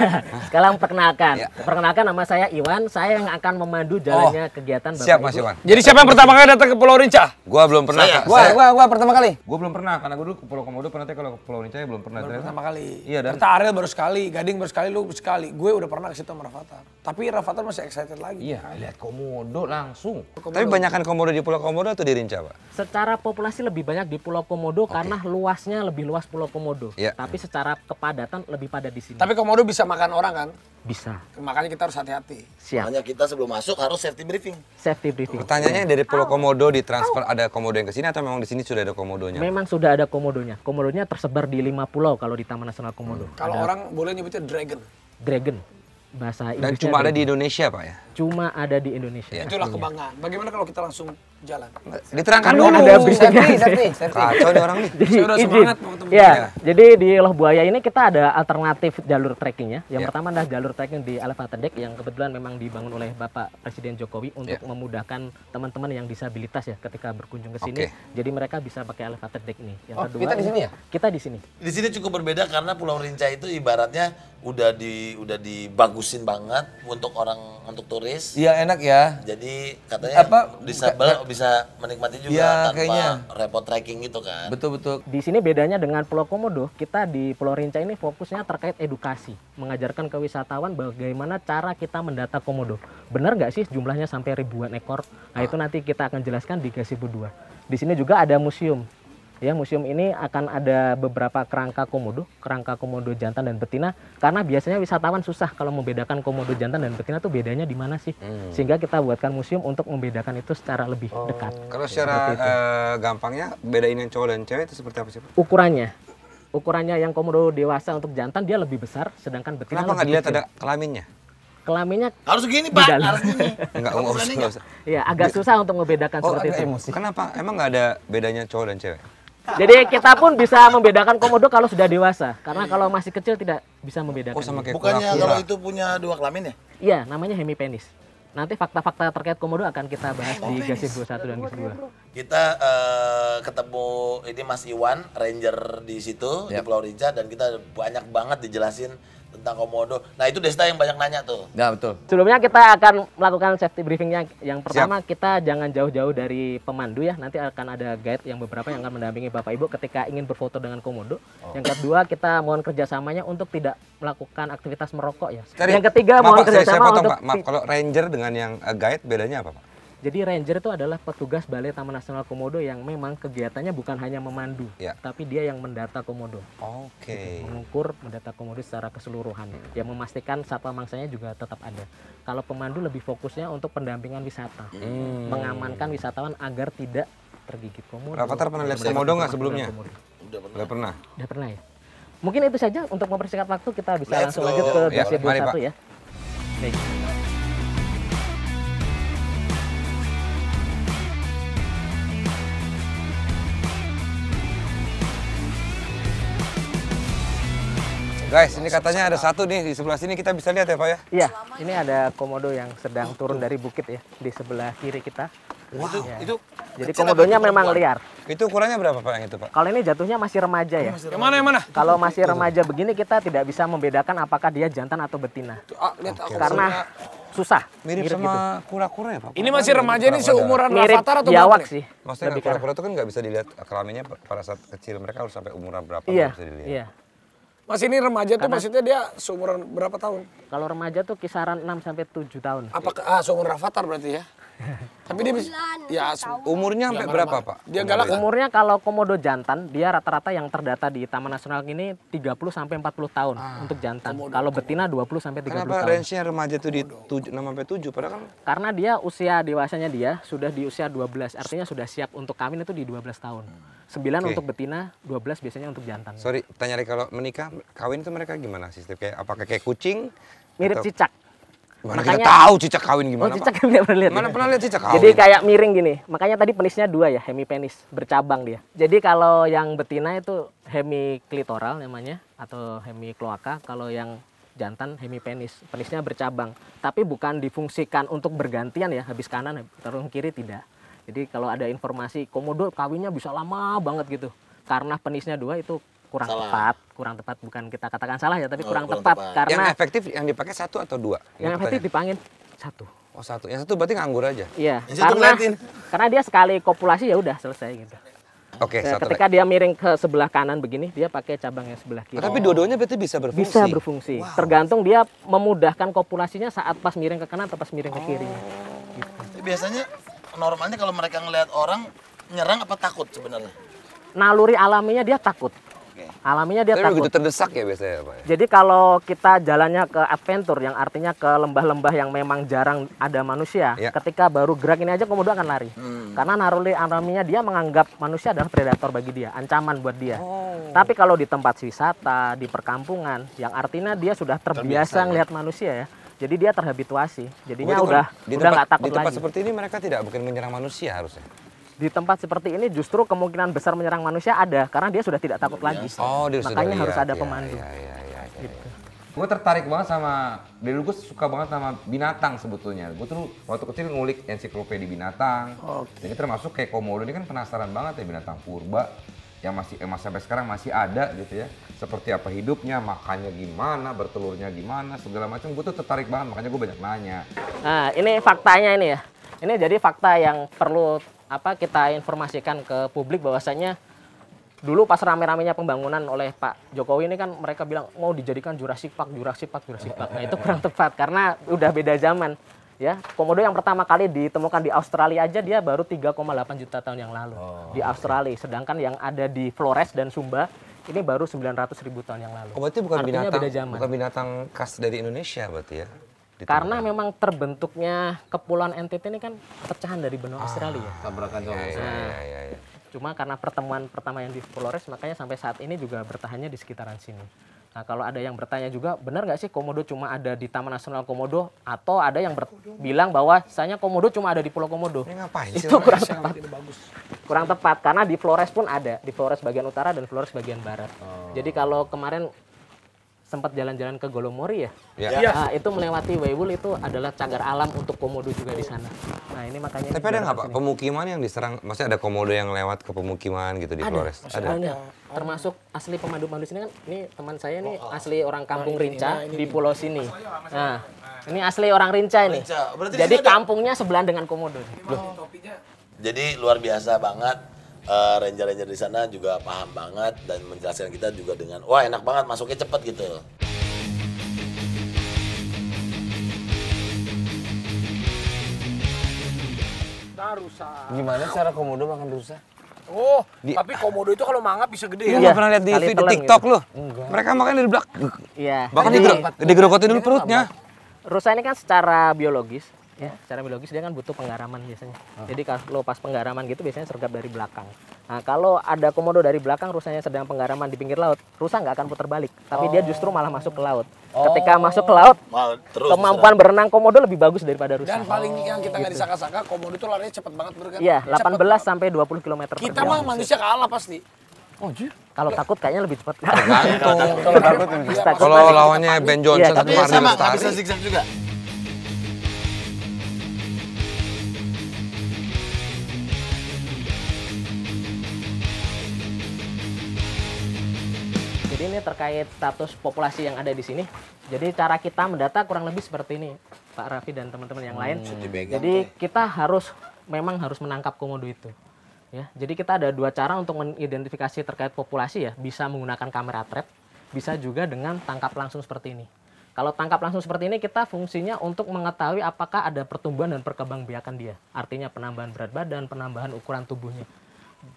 sekarang perkenalkan. Ya. Perkenalkan nama saya Iwan. Saya yang akan memandu jalannya kegiatan Bapak Siap Ibu. Mas Iwan. Jadi siapa yang pertama kali datang ke Pulau Rinca? Gua belum pernah. Saya. Kak. Gua pertama kali. Gua belum pernah karena gua dulu ke Pulau Komodo pernah, tapi kalau ke Pulau Rinca ya belum pernah. Ternyata- Pertama kali. Iya, dan- Ternyata Ariel baru sekali, Gading baru sekali, lu sekali. Gue udah pernah ke situ sama Rafathar. Tapi Rafathar masih excited lagi. Iya, lihat komodo langsung. Tapi banyakan komodo di Pulau Komodo atau di Rinca, Pak? Secara populasi lebih banyak di Pulau Komodo karena luasnya lebih luas Pulau Komodo. Iya. Tapi secara kepadatan lebih pada di sini. Tapi komodo bisa makan orang kan? Bisa. Makanya kita harus hati-hati. Siap. Makanya kita sebelum masuk harus safety briefing. Safety briefing. Pertanyaannya dari Pulau Komodo ditransfer ada komodo yang ke sini atau memang di sini sudah ada komodonya? Memang sudah ada komodonya. Komodonya tersebar di 5 pulau kalau di Taman Nasional Komodo. Kalau Ada orang boleh nyebutnya dragon. dragon. Bahasa Dan Inggrisnya cuma ada dragon. di Indonesia, Pak ya? cuma ada di Indonesia. Itulah kebanggaan. Bagaimana kalau kita langsung jalan? Diterangkan Ini dulu. ada briefingnya. Kacau nih orang nih. Saya udah Izin. semangat mau ketemu. Ya, jadi di Loh Buaya ini kita ada alternatif jalur trekkingnya. Yang Ya. pertama adalah jalur trekking di Elevated Deck yang kebetulan memang dibangun oleh Bapak Presiden Jokowi untuk Ya. memudahkan teman-teman yang disabilitas ya ketika berkunjung ke sini. Oke. Jadi mereka bisa pakai Elevated Deck ini. Yang kedua, kita di sini ya? Kita di sini. Di sini cukup berbeda karena Pulau Rinca itu ibaratnya udah dibagusin banget untuk turis. Iya enak ya. Jadi katanya disabel bisa menikmati juga Iya, tanpa kayaknya. repot trekking gitu kan. Betul. Di sini bedanya dengan Pulau Komodo, kita di Pulau Rinca ini fokusnya terkait edukasi, mengajarkan ke wisatawan bagaimana cara kita mendata komodo. Benar nggak sih jumlahnya sampai ribuan ekor? Nah itu nanti kita akan jelaskan di Gazebo 2. Di sini juga ada museum. Ya, museum ini akan ada beberapa kerangka komodo jantan dan betina, karena biasanya wisatawan susah kalau membedakan komodo jantan dan betina tuh bedanya di mana sih. Sehingga kita buatkan museum untuk membedakan itu secara lebih dekat. Kalau secara gampangnya bedain yang cowok dan cewek itu seperti apa sih, Pak? Ukurannya yang komodo dewasa untuk jantan dia lebih besar, sedangkan betina Kenapa nggak lebih dilihat kecil. ada kelaminnya? Kelaminnya Harus segini Di Pak, dalam. harus gini. Enggak usah. ya agak susah untuk membedakan seperti itu. Kenapa? Emang nggak ada bedanya cowok dan cewek? Jadi kita pun bisa membedakan komodo kalau sudah dewasa, karena kalau masih kecil tidak bisa membedakan. Oh, sama kayak Bukannya kura-kura. kalau itu punya 2 kelamin ya? Iya, namanya hemipenis. Nanti fakta-fakta terkait komodo akan kita bahas di Gazebo 1 dan Gazebo 2. Kita ketemu ini Mas Iwan, ranger di situ di Pulau Rinca, dan kita banyak banget dijelasin tentang komodo. Nah itu Desta yang banyak nanya tuh. Ya betul. Sebelumnya kita akan melakukan safety briefingnya. Yang pertama kita jangan jauh-jauh dari pemandu ya. Nanti akan ada guide yang beberapa yang akan mendampingi Bapak Ibu ketika ingin berfoto dengan komodo. Yang kedua kita mohon kerjasamanya untuk tidak melakukan aktivitas merokok ya. Yang ketiga mohon saya kerjasama potong, untuk Pak. Maaf, kalau ranger dengan yang guide bedanya apa, Pak? Jadi ranger itu adalah petugas Balai Taman Nasional Komodo yang memang kegiatannya bukan hanya memandu, Ya. tapi dia yang mendata komodo. Oke. Mengukur, mendata komodo secara keseluruhan. Yang memastikan satwa mangsanya juga tetap ada. Kalau pemandu lebih fokusnya untuk pendampingan wisata. Mengamankan wisatawan agar tidak tergigit komodo. Rafathar pernah lihat komodo nggak sebelumnya? Nggak pernah. Udah pernah ya? Mungkin itu saja untuk mempersingkat waktu kita bisa Let's langsung go. lanjut ke Ya, Gazebo mari, 1 Pak. ya. Baik. Guys, ini katanya ada satu nih di sebelah sini, kita bisa lihat ya, Pak ya? Iya, ini ada komodo yang sedang turun dari bukit ya, di sebelah kiri kita. Itu Jadi kecil komodonya apa itu memang perempuan? liar. Itu ukurannya berapa, Pak, yang itu, Pak? Kalau ini jatuhnya masih remaja ya. Yang mana? Kalau masih remaja begini kita tidak bisa membedakan apakah dia jantan atau betina. Lihat aku. Karena susah. Mirip sama kura-kura ya, Pak? Ini masih remaja, ini seumuran Mirip Rafathar atau biawak berapa nih? sih. Maksudnya Lebih ke kura-kura itu kan nggak bisa dilihat kelaminnya pada saat kecil. Mereka harus sampai umuran berapa Iya, baru bisa dilihat. iya. Mas ini remaja tuh maksudnya dia seumuran berapa tahun? Kalau remaja tuh kisaran 6 sampai 7 tahun. Apakah seumuran Rafathar berarti ya? Tapi dia bisa ya Umurnya sampai berapa, Pak? dia galak kan? Umurnya kalau komodo jantan, dia rata-rata yang terdata di Taman Nasional ini 30 sampai 40 tahun untuk jantan. Kalau betina 20 sampai 30 Kenapa tahun. range-nya remaja itu di 6 sampai 7? Padahal kan Karena dia usia dewasanya dia sudah di usia 12, artinya sudah siap untuk kawin itu di 12 tahun. 9 Oke. untuk betina, 12 biasanya untuk jantan. sorry, tanya lagi, kalau menikah kawin itu mereka gimana sistem? Kayak apakah kayak kucing? Mirip Atau- cicak. Mana Makanya- kita tahu cicak kawin Oh, gimana, cicak Pak? tidak pernah lihat. Mana ya? pernah lihat cicak kawin? Jadi kayak miring gini. Makanya tadi penisnya 2 ya, hemipenis, bercabang dia. Jadi kalau yang betina itu hemiklitoral namanya atau hemikloaka, kalau yang jantan hemipenis, penisnya bercabang. Tapi bukan difungsikan untuk bergantian ya, habis kanan, terus kiri tidak. Jadi kalau ada informasi komodo kawinnya bisa lama banget gitu. Karena penisnya 2 itu kurang tepat, bukan kita katakan salah ya, tapi kurang kurang tepat. tepat. Karena Yang efektif yang dipakai 1 atau 2? yang efektif dipanggil 1. Oh, 1. Yang 1 berarti nganggur aja. Iya, Yang satu ngeliatin. karena dia sekali kopulasi ya udah selesai gitu. Oke, Ya, 1 ketika dia miring ke sebelah kanan begini, dia pakai cabang yang sebelah kiri. Tapi dua-duanya berarti bisa berfungsi. Bisa berfungsi. Tergantung dia memudahkan kopulasinya saat pas miring ke kanan atau pas miring ke kirinya. Tapi biasanya normalnya kalau mereka ngelihat orang nyerang apa takut sebenarnya? Naluri alaminya dia takut. Alaminya dia Tapi takut. begitu terdesak ya biasanya, Pak. Jadi kalau kita jalannya ke adventure yang artinya ke lembah-lembah yang memang jarang ada manusia, Ya. ketika baru gerak ini aja komodo akan lari. Karena naluri alaminya dia menganggap manusia adalah predator bagi dia, ancaman buat dia. Tapi kalau di tempat wisata, di perkampungan, yang artinya dia sudah terbiasa ngelihat manusia ya, Jadi dia terhabituasi. Jadinya Berarti udah di nggak takut di tempat lagi. seperti ini mereka tidak mungkin menyerang manusia harusnya. Di tempat seperti ini justru kemungkinan besar menyerang manusia ada karena dia sudah tidak takut lagi. Oh, dia sudah Makanya harus lihat. ada Ya, pemandu. ya. Gitu. Gue tertarik banget sama, dari dulu gue suka banget sama binatang sebetulnya. Gue tuh waktu kecil ngulik ensiklopedi binatang. Jadi termasuk kayak komodo ini kan penasaran banget ya binatang purba yang masih sampai sekarang masih ada gitu ya. Seperti apa hidupnya, makannya gimana, bertelurnya gimana, segala macam. Gue tuh tertarik banget, makanya gue banyak nanya. Nah, ini faktanya ini ya. Ini jadi fakta yang perlu kita informasikan ke publik bahwasanya dulu pas rame-ramenya pembangunan oleh Pak Jokowi ini kan mereka bilang mau dijadikan Jurassic Park. Nah, itu kurang tepat karena udah beda zaman. Ya, komodo yang pertama kali ditemukan di Australia aja dia baru 3,8 juta tahun yang lalu di Australia. Sedangkan yang ada di Flores dan Sumba ini baru 900.000 tahun yang lalu. Oh, berarti bukan Artinya beda zaman. bukan binatang khas dari Indonesia berarti ya? Karena memang terbentuknya Kepulauan NTT ini kan pecahan dari benua Australia. Tabrakan sama Iya. Cuma karena pertemuan pertama yang di Flores, makanya sampai saat ini juga bertahannya di sekitaran sini. Nah, kalau ada yang bertanya juga, benar nggak sih komodo cuma ada di Taman Nasional Komodo? Atau ada yang bilang bahwa misalnya komodo cuma ada di Pulau Komodo? Ini ngapain sih? Itu kurang tepat. Kurang tepat, karena di Flores pun ada. Di Flores bagian utara dan Flores bagian barat. Jadi kalau kemarin sempat jalan-jalan ke Golomori ya, Ya. nah, itu melewati Waiwul itu adalah cagar alam untuk komodo juga di sana. Nah ini makanya. Tapi ada nggak Pak pemukiman yang diserang? Maksudnya ada komodo yang lewat ke pemukiman gitu di Flores? Ada. Banyak. Termasuk asli pemandu-pemandu sini kan, ini teman saya nih asli orang kampung Rinca di pulau sini. Nah ini asli orang Rinca ini. Berarti Jadi di sini ada- kampungnya sebelahan dengan komodo. Jadi luar biasa banget. Ranger-ranger di sana juga paham banget dan menjelaskan kita juga dengan wah enak banget masuknya cepet gitu. Rusa. Gimana cara komodo makan rusa? Oh, tapi komodo itu kalau mangap bisa gede Lu ya. nggak pernah lihat di kali video telan TikTok gitu. lu? Mereka makan dari belakang. Iya. Bahkan Jadi, digerokotin dulu perutnya. rusa ini kan secara biologis, ya, secara biologis dia kan butuh penggaraman biasanya. Jadi kalau pas penggaraman gitu biasanya sergap dari belakang. Nah, kalau ada komodo dari belakang, rusanya sedang penggaraman di pinggir laut, rusa nggak akan putar balik, tapi dia justru malah masuk ke laut. Ketika masuk ke laut, Terus kemampuan berenang komodo lebih bagus daripada rusa. Dan paling yang kita nggak disangka-sangka komodo itu larinya cepet banget bener kan? Iya, Cepet 18 sampai 20 km per Kita jam. mah manusia kalah pasti. Kalau takut kayaknya lebih cepat. Kalau lawannya Ben Johnson Iya, atau tapi Mardi sama nggak Lestari. bisa zigzag juga. Jadi ini terkait status populasi yang ada di sini. Jadi cara kita mendata kurang lebih seperti ini, Pak Raffi dan teman-teman yang lain. Jadi kita memang harus menangkap komodo itu. Ya, jadi kita ada dua cara untuk mengidentifikasi terkait populasi ya. Bisa menggunakan kamera trap, bisa juga dengan tangkap langsung seperti ini. Kalau tangkap langsung seperti ini kita fungsinya untuk mengetahui apakah ada pertumbuhan dan perkembangbiakan dia. Artinya penambahan berat badan, penambahan ukuran tubuhnya.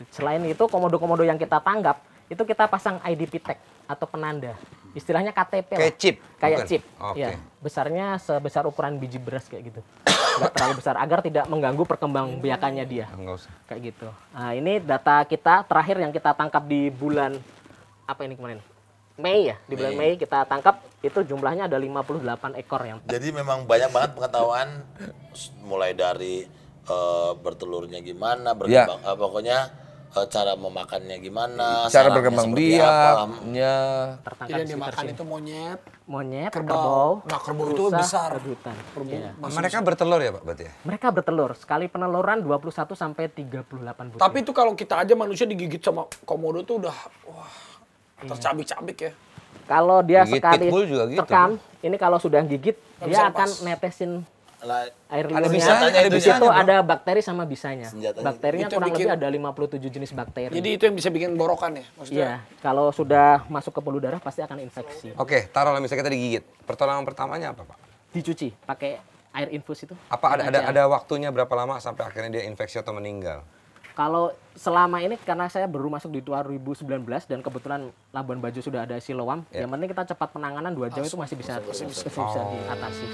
Selain itu komodo-komodo yang kita tangkap itu kita pasang IDP tag atau penanda. Istilahnya KTP lah. Kayak chip? Kayak Bukan? chip. Oke. Ya, besarnya sebesar ukuran biji beras kayak gitu. Nggak terlalu besar agar tidak mengganggu perkembangbiakannya dia. Enggak usah. Kayak gitu. Nah, ini data kita terakhir yang kita tangkap di bulan apa ini kemarin? Mei ya. Di bulan Mei kita tangkap itu jumlahnya ada 58 ekor yang Jadi memang banyak banget pengetahuan mulai dari bertelurnya gimana, berkembang, pokoknya cara memakannya gimana, Cara sarafnya berkembang seperti apa. biaknya. tertangkap Jadi yang di sekitar dimakan sini. itu monyet. Monyet, kerbau. kerbau, Nah, kerbau itu rusa, besar. rebutan. Iya. Mereka bertelur ya Pak berarti ya? Mereka bertelur. Sekali peneluran 21 sampai 38 butir. Tapi itu kalau kita aja manusia digigit sama komodo tuh udah wah tercabik-cabik ya. Kalau dia Gigit sekali pitbull juga gitu, terkam, ini kalau sudah gigit, Nggak dia bisa akan lepas. netesin Lah, air Ada liurnya. bisanya, ada Di bisanya, situ bro. ada bakteri sama bisanya. Senjatanya. Bakterinya Itu kurang bikin- lebih ada 57 jenis bakteri. Jadi itu yang bisa bikin borokan ya maksudnya. Iya, kalau sudah masuk ke pembuluh darah pasti akan infeksi. Oke, taruhlah misalnya kita digigit. Pertolongan pertamanya apa Pak? Dicuci pakai air infus itu. Apa Air. ada waktunya berapa lama sampai akhirnya dia infeksi atau meninggal? Kalau selama ini karena saya baru masuk di 2019 dan kebetulan Labuan Bajo sudah ada Siloam, yang penting kita cepat penanganan 2 jam itu masih bisa diatasi.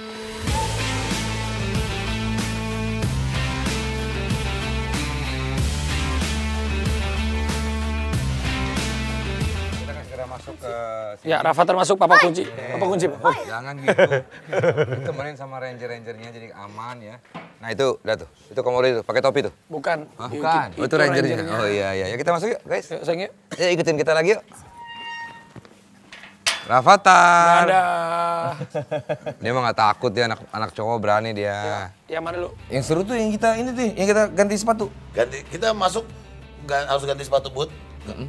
Kita akan segera masuk ke sini. Ya, Rafathar masuk, Papa kunci. Papa kunci. Jangan gitu. Ditemenin sama ranger-rangernya jadi aman ya. Nah itu, udah tuh. Itu komodo itu, pakai topi tuh. Bukan. Hah, bukan. Oh, itu rangernya. Oh iya, iya. Ya, kita masuk yuk, guys. Yuk, sayang yuk. Ya, ikutin kita lagi yuk. Rafathar. Dadah. Dia mah nggak takut ya, anak cowok berani dia. Ya mana lu? Yang seru tuh yang kita ini tuh, yang kita ganti sepatu. Kita masuk harus ganti sepatu boot.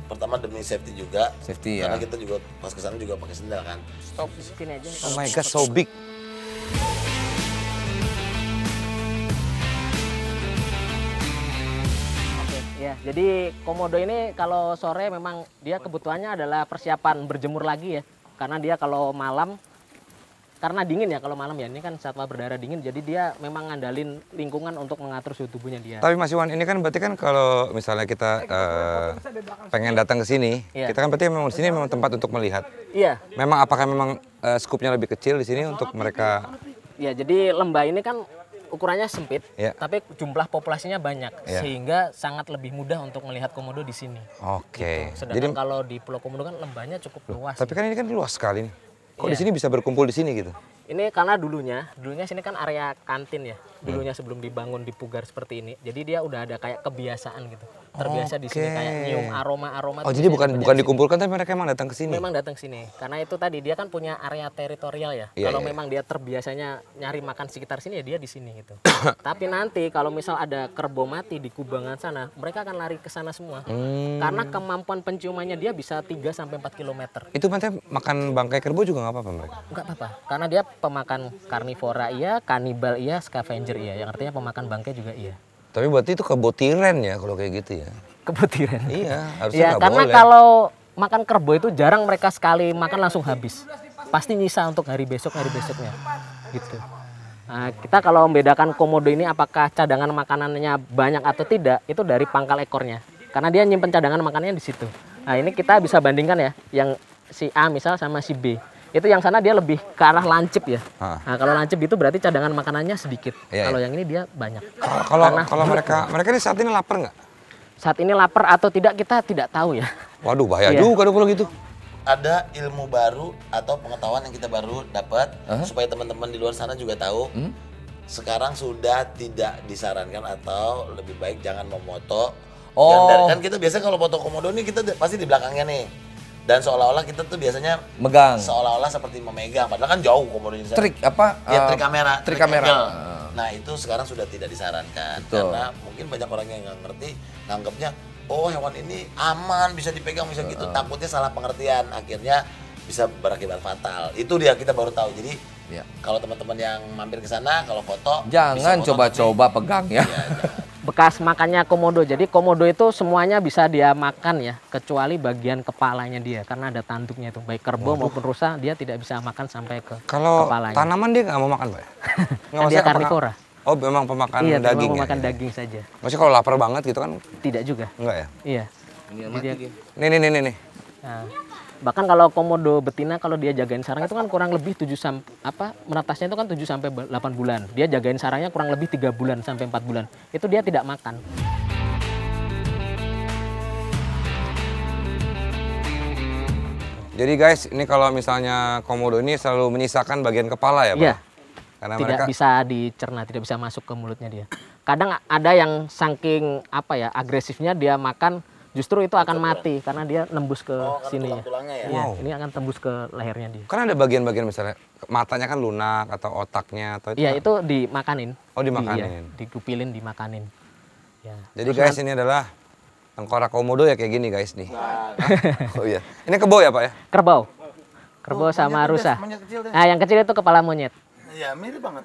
Pertama demi safety juga. Safety ya. Karena kita juga pas kesana juga pakai sendal kan. Stop. Sini aja nih. Oh my god, so big. Oke, ya. Jadi komodo ini kalau sore memang dia kebutuhannya adalah persiapan berjemur lagi ya. Karena dia kalau malam, karena dingin ya kalau malam ya, ini kan satwa berdarah dingin, jadi dia memang ngandalin lingkungan untuk mengatur suhu tubuhnya dia. Tapi Mas Iwan, ini kan berarti kan kalau misalnya kita pengen datang ke sini, Iya. kita kan berarti memang di sini memang tempat untuk melihat. Iya, Memang apakah memang skupnya lebih kecil di sini untuk mereka? ya jadi lembah ini kan ukurannya sempit, Iya. tapi jumlah populasinya banyak, Iya. sehingga sangat lebih mudah untuk melihat komodo di sini. Oke. Sedangkan kalau di Pulau Komodo kan lembahnya cukup luas. Tapi kan ini kan luas sekali nih. Kok di Iya. sini bisa berkumpul di sini gitu? Ini karena dulunya sini kan area kantin ya. Dulunya sebelum dibangun di Pugar seperti ini. Jadi dia udah ada kayak kebiasaan gitu. Terbiasa di sini Oke. kayak nyium aroma-aroma. Oh tuh jadi biasanya bukan banyak bukan sini. dikumpulkan tapi mereka emang datang ke sini. Memang datang sini. Karena itu tadi dia kan punya area teritorial ya. Iya, Kalau iya. memang dia terbiasanya nyari makan sekitar sini ya dia di sini gitu. Tapi nanti kalau misal ada kerbau mati di kubangan sana, mereka akan lari ke sana semua. Karena kemampuan penciumannya dia bisa 3 sampai 4 km. Itu nanti makan bangkai kerbau juga nggak apa-apa mereka? Enggak apa-apa, karena dia pemakan karnivora iya, kanibal iya, scavenger iya, yang artinya pemakan bangkai juga iya. Tapi berarti itu kebotiran ya kalau kayak gitu ya? Kebotiran. Iya, harusnya Ya, nggak karena boleh. kalau makan kerbau itu jarang mereka sekali makan langsung habis. Pasti nyisa untuk hari besoknya. Gitu. Nah, kita kalau membedakan komodo ini apakah cadangan makanannya banyak atau tidak, itu dari pangkal ekornya. Karena dia nyimpen cadangan makanannya di situ. Nah, ini kita bisa bandingkan ya, yang si A misal sama si B. Itu yang sana dia lebih ke arah lancip ya. Nah, kalau lancip itu berarti cadangan makanannya sedikit. Iya, Kalau iya. yang ini dia banyak. Kalau mereka ini saat ini lapar nggak? Saat ini lapar atau tidak kita tidak tahu ya. Waduh bahaya Iya. juga dong kalau gitu. Ada ilmu baru atau pengetahuan yang kita baru dapat supaya teman-teman di luar sana juga tahu. Sekarang sudah tidak disarankan atau lebih baik jangan memoto. Kan kita biasanya kalau foto komodo nih kita pasti di belakangnya nih. Dan seolah-olah kita tuh biasanya Megang. seolah-olah seperti memegang, padahal kan jauh komodonya. di sana. Trik apa? Ya trik kamera. Trik kamera. angle. Nah itu sekarang sudah tidak disarankan Betul. karena mungkin banyak orang yang nggak ngerti, nganggapnya oh hewan ini aman bisa dipegang bisa gitu. Takutnya salah pengertian, akhirnya bisa berakibat fatal. Itu dia kita baru tahu. Jadi Iya. kalau teman-teman yang mampir ke sana kalau foto Jangan bisa foto, coba-coba pegang ya. tapi- Iya, jangan. Bekas makannya komodo. Jadi komodo itu semuanya bisa dia makan ya, kecuali bagian kepalanya dia karena ada tanduknya itu. Baik kerbau maupun rusa dia tidak bisa makan sampai ke Kalau kepalanya. tanaman dia nggak mau makan, Pak? Nggak, Kan dia maksudnya karnivora. Oh, memang pemakan Iya, daging memang ya? makan daging saja. Maksudnya kalau lapar banget gitu kan Tidak juga. enggak ya? Iya. Nih. Nah, bahkan kalau komodo betina kalau dia jagain sarang itu kan kurang lebih 7 menetasnya itu kan 7 sampai 8 bulan. Dia jagain sarangnya kurang lebih 3 bulan sampai 4 bulan. Itu dia tidak makan. Jadi guys, ini kalau misalnya komodo ini selalu menyisakan bagian kepala ya, Pak? Iya. Karena Tidak mereka bisa dicerna, tidak bisa masuk ke mulutnya dia. Kadang ada yang saking agresifnya dia makan justru itu akan mati karena dia nembus ke sini ya. tulang-tulangnya ya. Iya, Wow. ini akan tembus ke lehernya dia. kan ada bagian-bagian misalnya matanya kan lunak atau otaknya atau Iya, itu dimakanin. Oh, dimakanin. Iya, digupilin, dimakanin. Ya. Jadi guys, ini adalah tengkorak komodo ya kayak gini guys nih. Oh iya. Ini kebo ya, Pak ya? Kerbau. Kerbau sama rusa. Nah, yang kecil itu kepala monyet. Iya mirip banget.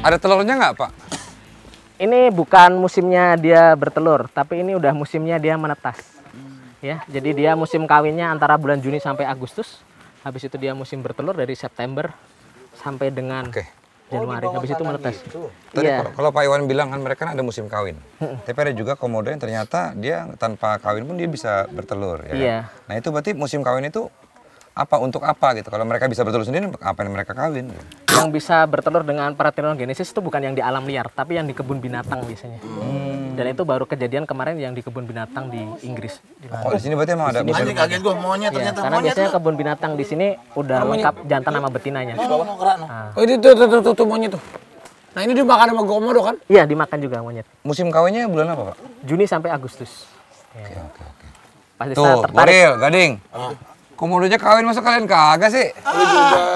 Ada telurnya nggak, Pak? Ini bukan musimnya dia bertelur, tapi ini udah musimnya dia menetas. Ya, jadi dia musim kawinnya antara bulan Juni sampai Agustus. Habis itu dia musim bertelur dari September sampai dengan Oke. Januari, habis itu menetas. Tadi Iya. kalau Pak Iwan bilang kan mereka kan ada musim kawin. Tapi ada juga komodo yang ternyata dia tanpa kawin pun dia bisa bertelur. Ya kan? Iya. Nah itu berarti musim kawin itu apa untuk apa gitu? Kalau mereka bisa bertelur sendiri, apa yang mereka kawin? Gitu? Yang bisa bertelur dengan parthenogenesis itu bukan yang di alam liar, tapi yang di kebun binatang biasanya. Dan itu baru kejadian kemarin yang di kebun binatang di Inggris. Oh di sini berarti emang ada musim. Anjing kaget gua monyet Iya, ternyata karena monyet. biasanya kebun binatang di sini udah lengkap jantan sama betinanya. Oh itu tuh monyet tuh. Nah ini dimakan sama komodo kan? Iya, dimakan juga monyet. Musim kawinnya bulan apa Pak? Juni sampai Agustus. Ya. Oke. Pasti Tuh, saya tertarik. Boril, Gading. Komodonya kawin masa kalian kagak sih?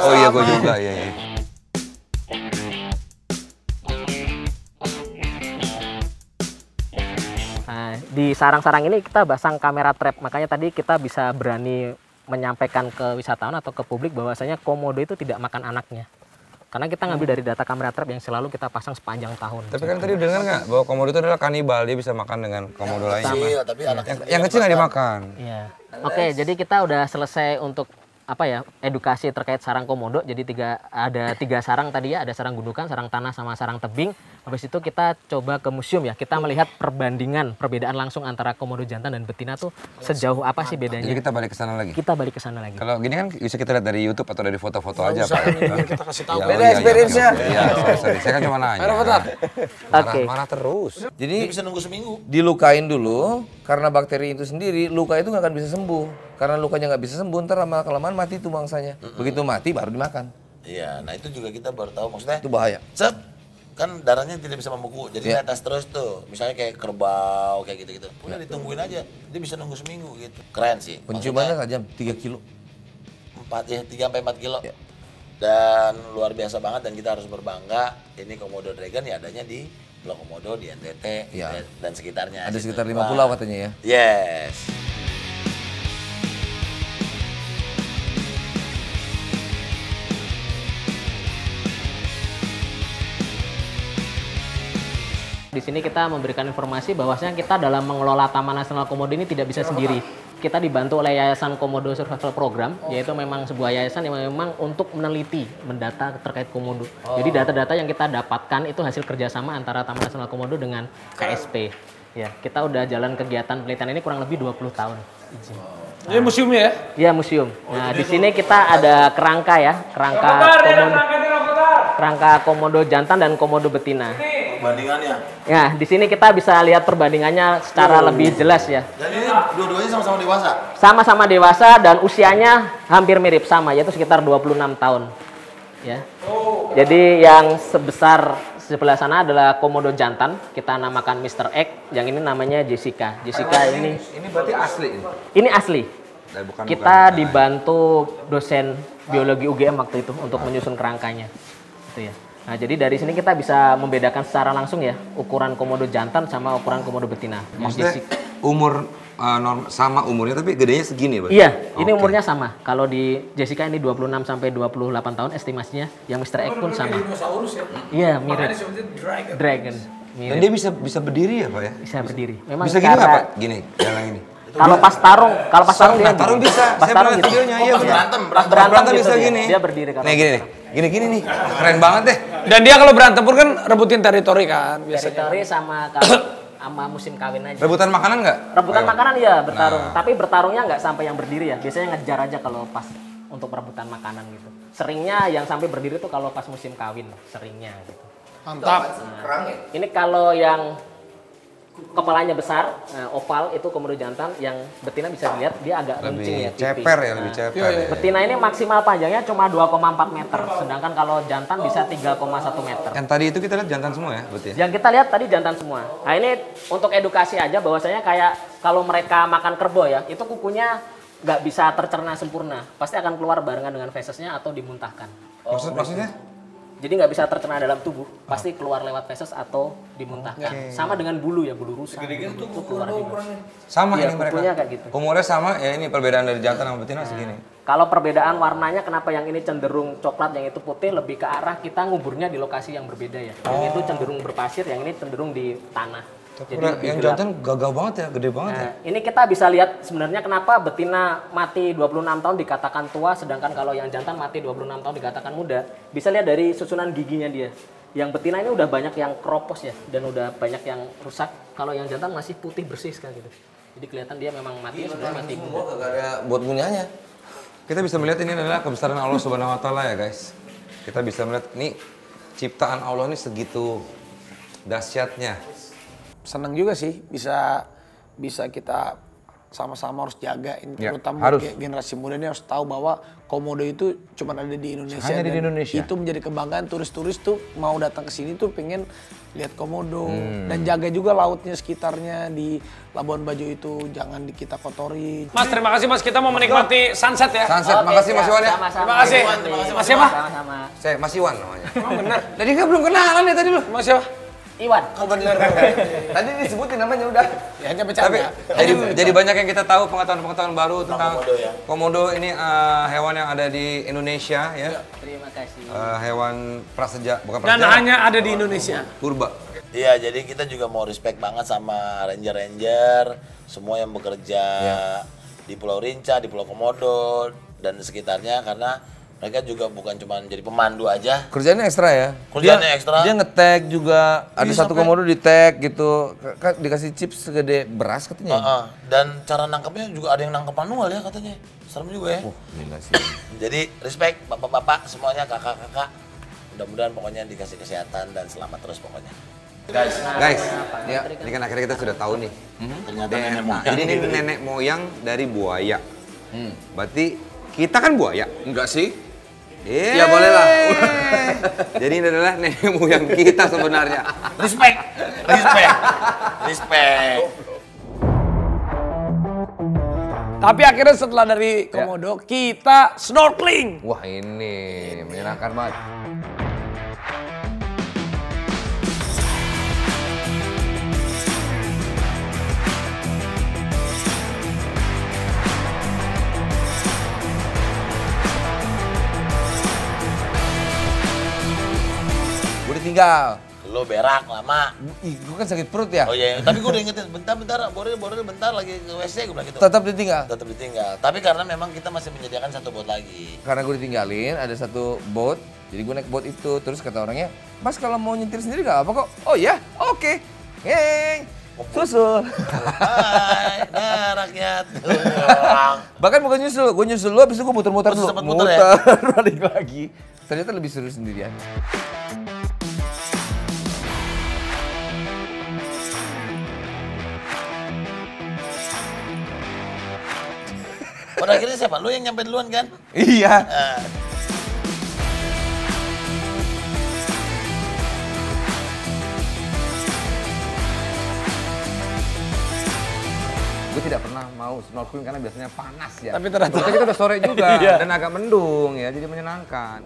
Oh iya, gue juga. Iya. Nah, di sarang-sarang ini kita pasang kamera trap, makanya tadi kita bisa berani menyampaikan ke wisatawan atau ke publik bahwasanya komodo itu tidak makan anaknya. Karena kita ngambil dari data kamera trap yang selalu kita pasang sepanjang tahun. Tapi kan tadi dengar nggak bahwa komodo itu adalah kanibal, dia bisa makan dengan komodo lainnya. Iya, tapi anaknya Yang kecil nggak dimakan. Iya. Oke, jadi kita udah selesai untuk edukasi terkait sarang komodo. Jadi ada tiga sarang tadi ya, ada sarang gundukan, sarang tanah sama sarang tebing. Habis itu kita coba ke museum ya, kita melihat perbedaan langsung antara komodo jantan dan betina tuh sejauh apa sih bedanya. Jadi kita balik ke sana lagi. Kita balik ke sana lagi. Kalau gini kan bisa kita lihat dari YouTube atau dari foto-foto aja Pak. Kita kasih tahu. Beda experience-nya. Iya, sorry. Saya kan cuma nanya. Oke. Marah terus. Jadi bisa nunggu seminggu. dilukain dulu karena bakteri itu sendiri, luka itu nggak akan bisa sembuh. Karena lukanya nggak bisa sembuh, ntar lama kelamaan mati tuh mangsanya. Begitu mati baru dimakan. Iya, nah itu juga kita baru tahu maksudnya. Itu bahaya. Set, kan darahnya tidak bisa membeku, jadi Iya. netes terus tuh. Misalnya kayak kerbau kayak gitu-gitu. Udah ditungguin aja, dia bisa nunggu seminggu gitu. Keren sih. Penciumannya tajam 3 kilo. 3-4 kilo. Iya. Dan luar biasa banget dan kita harus berbangga. Ini Komodo Dragon ya adanya di Blok Komodo di NTT Iya. dan sekitarnya. Ada situ. sekitar 5 Wah. pulau katanya ya. Yes. Di sini kita memberikan informasi bahwasanya kita dalam mengelola Taman Nasional Komodo ini tidak bisa sendiri. Kita dibantu oleh Yayasan Komodo Survival Program, yaitu memang sebuah yayasan yang memang untuk meneliti, mendata terkait komodo. Jadi data-data yang kita dapatkan itu hasil kerjasama antara Taman Nasional Komodo dengan KSP. Ya, kita udah jalan kegiatan penelitian ini kurang lebih 20 tahun. Izin. Ini museumnya ya? Iya, museum. Nah, di sini kita ada kerangka ya, kerangka komodo jantan dan komodo betina. Perbandingannya. Ya, di sini kita bisa lihat perbandingannya secara lebih jelas ya. Dan ini dua-duanya sama-sama dewasa. Sama-sama dewasa dan usianya hampir mirip sama, yaitu sekitar 26 tahun. Ya. Jadi yang sebesar sebelah sana adalah komodo jantan, kita namakan Mr. X, yang ini namanya Jessica. Jessica ini berarti asli ini. ini asli. Kita dibantu dosen biologi UGM waktu itu untuk menyusun kerangkanya. Gitu ya. Nah, jadi dari sini kita bisa membedakan secara langsung ya ukuran komodo jantan sama ukuran komodo betina. Maksudnya umur sama umurnya tapi gedenya segini berarti? Iya, ini umurnya sama. Kalau di Jessica ini 26 sampai 28 tahun estimasinya, yang Mr. X pun sama. Dinosaurus ya? Iya, mirip. Dragon. Dragon. Dan Mirip. dia bisa berdiri ya Pak ya? Bisa berdiri. Memang Bisa gini nggak cara- Pak? Gini, yang ini. Kalau pas tarung dia Tarung gini. bisa. Pas Saya tarung pernah gitu. videonya, iya Pas benar. berantem Berantem gitu bisa dia. gini. Dia berdiri kalau Nih gini nih. Gini nih. Keren banget deh. Dan dia kalau berantem pun kan rebutin teritori kan biasanya. teritori sama kalau sama musim kawin aja. Rebutan makanan nggak? Rebutan Ayo. makanan ya bertarung, Nah. tapi bertarungnya nggak sampai yang berdiri ya. Biasanya ngejar aja kalau pas untuk perebutan makanan gitu. Seringnya yang sampai berdiri tuh kalau pas musim kawin, seringnya gitu. Mantap. Ini kalau yang kepalanya besar, oval itu komodo jantan, yang betina bisa dilihat dia agak runcing ya. Lebih tipis. ceper ya, lebih Nah, ceper ya. betina ini maksimal panjangnya cuma 2,4 meter, sedangkan kalau jantan bisa 3,1 meter. Yang tadi itu kita lihat jantan semua ya, berarti ya? Yang kita lihat tadi jantan semua. Nah ini untuk edukasi aja bahwasanya kayak kalau mereka makan kerbau ya, itu kukunya nggak bisa tercerna sempurna. Pasti akan keluar barengan dengan fesesnya atau dimuntahkan. Maksudnya? Jadi nggak bisa tercerna dalam tubuh, pasti keluar lewat feses atau dimuntahkan. Sama dengan bulu ya, bulu rusa. Itu keluar juga. Sama Iya, ini mereka. kukunya kayak gitu. Umurnya sama, ya ini perbedaan dari jantan sama betina segini. Kalau perbedaan warnanya, kenapa yang ini cenderung coklat, yang itu putih, lebih ke arah kita nguburnya di lokasi yang berbeda ya. Yang itu cenderung berpasir, yang ini cenderung di tanah. Jadi yang jantan gagah banget ya, gede banget ya. Ini kita bisa lihat sebenarnya kenapa betina mati 26 tahun dikatakan tua, sedangkan kalau yang jantan mati 26 tahun dikatakan muda. Bisa lihat dari susunan giginya dia. Yang betina ini udah banyak yang keropos ya, dan udah banyak yang rusak. Kalau yang jantan masih putih bersih sekali gitu. Jadi kelihatan dia memang mati, sebenarnya mati muda. Gak ada buat punyanya. Kita bisa melihat ini adalah kebesaran Allah Subhanahu wa taala ya, guys. Kita bisa melihat nih ciptaan Allah ini segitu dahsyatnya. Seneng juga sih bisa kita sama-sama harus jagain, Ya, terutama harus. generasi muda ini harus tahu bahwa komodo itu cuma ada di Indonesia. Hanya di dan Indonesia. Itu menjadi kebanggaan turis-turis tuh mau datang ke sini tuh pengen lihat komodo dan jaga juga lautnya sekitarnya di Labuan Bajo itu jangan kita kotori. Mas, terima kasih Mas, kita mau menikmati sunset ya. Sunset, Oke, makasih Mas siap. Iwan ya. Sama-sama. Terima kasih. Mas siapa? Sama-sama. Saya Mas Iwan namanya. Oh bener. Tadi kan belum kenalan ya tadi lu. Mas siapa? Iwan. Oh bener. Tadi disebutin namanya udah. Ya hanya Tapi bercanda. jadi banyak yang kita tahu pengetahuan-pengetahuan baru tentang komodo ya. komodo ini hewan yang ada di Indonesia ya. Terima kasih. Hewan prasejarah, bukan Dan prasejarah. hanya ada di Indonesia. Purba. Iya, jadi kita juga mau respect banget sama ranger-ranger, semua yang bekerja di Pulau Rinca, di Pulau Komodo, dan sekitarnya karena mereka juga bukan cuma jadi pemandu aja. Kerjaannya ekstra ya. Kerjaannya ekstra. Dia nge-tag juga. Ada Iya, satu sampai- komodo di-tag gitu. Dikasih chips segede beras katanya. Heeh. Dan cara nangkepnya juga ada yang nangkep manual ya katanya. Serem juga ya. Gila sih. Jadi respect bapak-bapak semuanya, kakak-kakak. Mudah-mudahan pokoknya dikasih kesehatan dan selamat terus pokoknya. Guys, ya, ini kan akhirnya kita sudah tahu nih. Ternyata nenek moyang. Jadi ini nenek moyang dari buaya. Berarti kita kan buaya. Enggak sih? Ya boleh lah. Jadi ini adalah nenek moyang kita sebenarnya. Respect. Respect. Respect. Tapi akhirnya setelah dari komodo kita snorkeling. Wah ini menyenangkan banget. Gue ditinggal. Lo berak lama. Ih, gue kan sakit perut ya. Oh iya, tapi gue udah ingetin, bentar, Boril bentar lagi ke WC, gue bilang gitu. Tetap ditinggal. Tetap ditinggal. Tapi karena memang kita masih menyediakan satu bot lagi. Karena gue ditinggalin, ada satu boat. Jadi gue naik boat itu. Terus kata orangnya, Mas kalau mau nyetir sendiri gak apa kok. Oh iya, oke. Hei, susul. Hai, nah rakyat. Bahkan bukan nyusul, gue nyusul lu habis itu gue muter-muter Terus dulu. sempet muter ya? Balik lagi. Ternyata lebih seru sendirian. Pada akhirnya siapa? Lu yang nyampe duluan kan? Iya. Gue tidak pernah mau snorkeling karena biasanya panas ya. Tapi ternyata- kita udah sore juga Iya. dan agak mendung ya, jadi menyenangkan.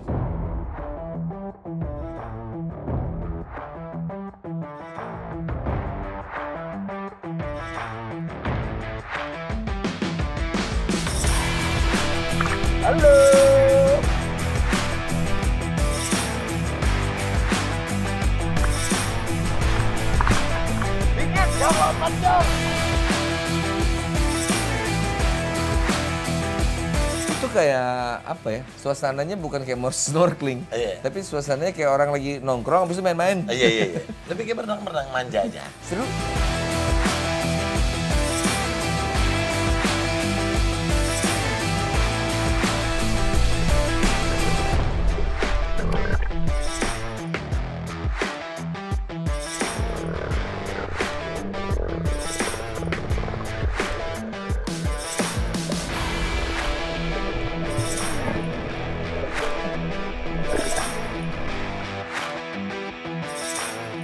Itu kayak apa ya? Suasananya bukan kayak mau snorkeling. Iya. Tapi suasananya kayak orang lagi nongkrong habis itu main-main. Iya. Lebih kayak berenang-berenang manja aja. Seru.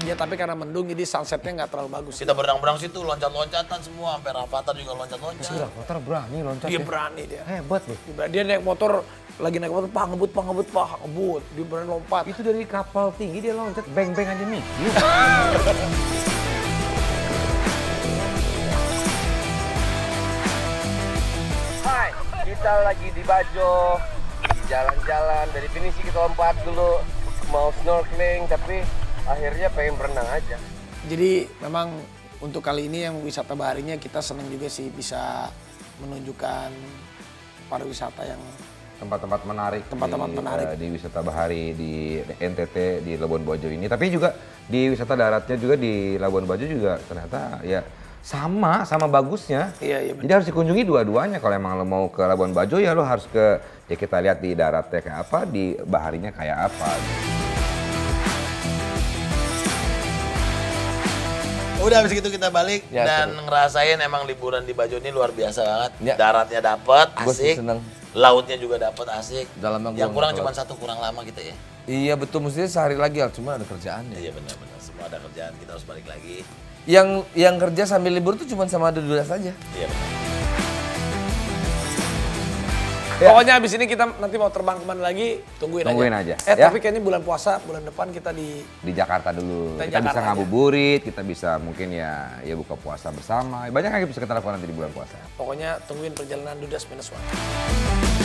Ya tapi karena mendung jadi sunsetnya nggak terlalu bagus. Kita berenang-berenang situ, loncat-loncatan semua, sampai Rafathar juga loncat-loncat. Motor berani loncat Dia ya. berani dia. Hebat loh. Dia naik motor, lagi naik motor, pak ngebut. Dia berani lompat. Itu dari kapal tinggi dia loncat, beng-beng aja nih. Hai, kita lagi di Bajo, di jalan-jalan, dari Pinisi kita lompat dulu, mau snorkeling, tapi akhirnya pengen berenang aja. Jadi memang untuk kali ini yang wisata baharinya kita senang juga sih bisa menunjukkan pariwisata yang tempat-tempat menarik, menarik di wisata bahari di NTT di Labuan Bajo ini. Tapi juga di wisata daratnya juga di Labuan Bajo juga ternyata ya sama bagusnya. Iya, Jadi harus dikunjungi dua-duanya. Kalau emang lo mau ke Labuan Bajo ya lo harus ke, ya kita lihat di daratnya kayak apa, di baharinya kayak apa. Udah habis gitu kita balik Ya, dan seru. ngerasain emang liburan di Bajo ini luar biasa banget. Ya. Daratnya dapet, Gua sih asik. seneng. Lautnya juga dapet, asik. Dalamnya gua Yang kurang nggak cuma keluar. satu, kurang lama kita ya. Iya betul, mestinya sehari lagi ya, cuma ada kerjaannya. Iya benar-benar, semua ada kerjaan, kita harus balik lagi. Yang kerja sambil libur tuh cuma sama Dudas aja. Iya benar. Pokoknya abis ini kita nanti mau terbang kemana lagi, tungguin aja. Ya. Tapi kayaknya bulan puasa, bulan depan kita di Jakarta dulu. Kita Kita bisa Jakarta ngabuburit, kita bisa mungkin ya buka puasa bersama. Banyak yang bisa kita lakukan nanti di bulan puasa. pokoknya tungguin perjalanan Dudas -1.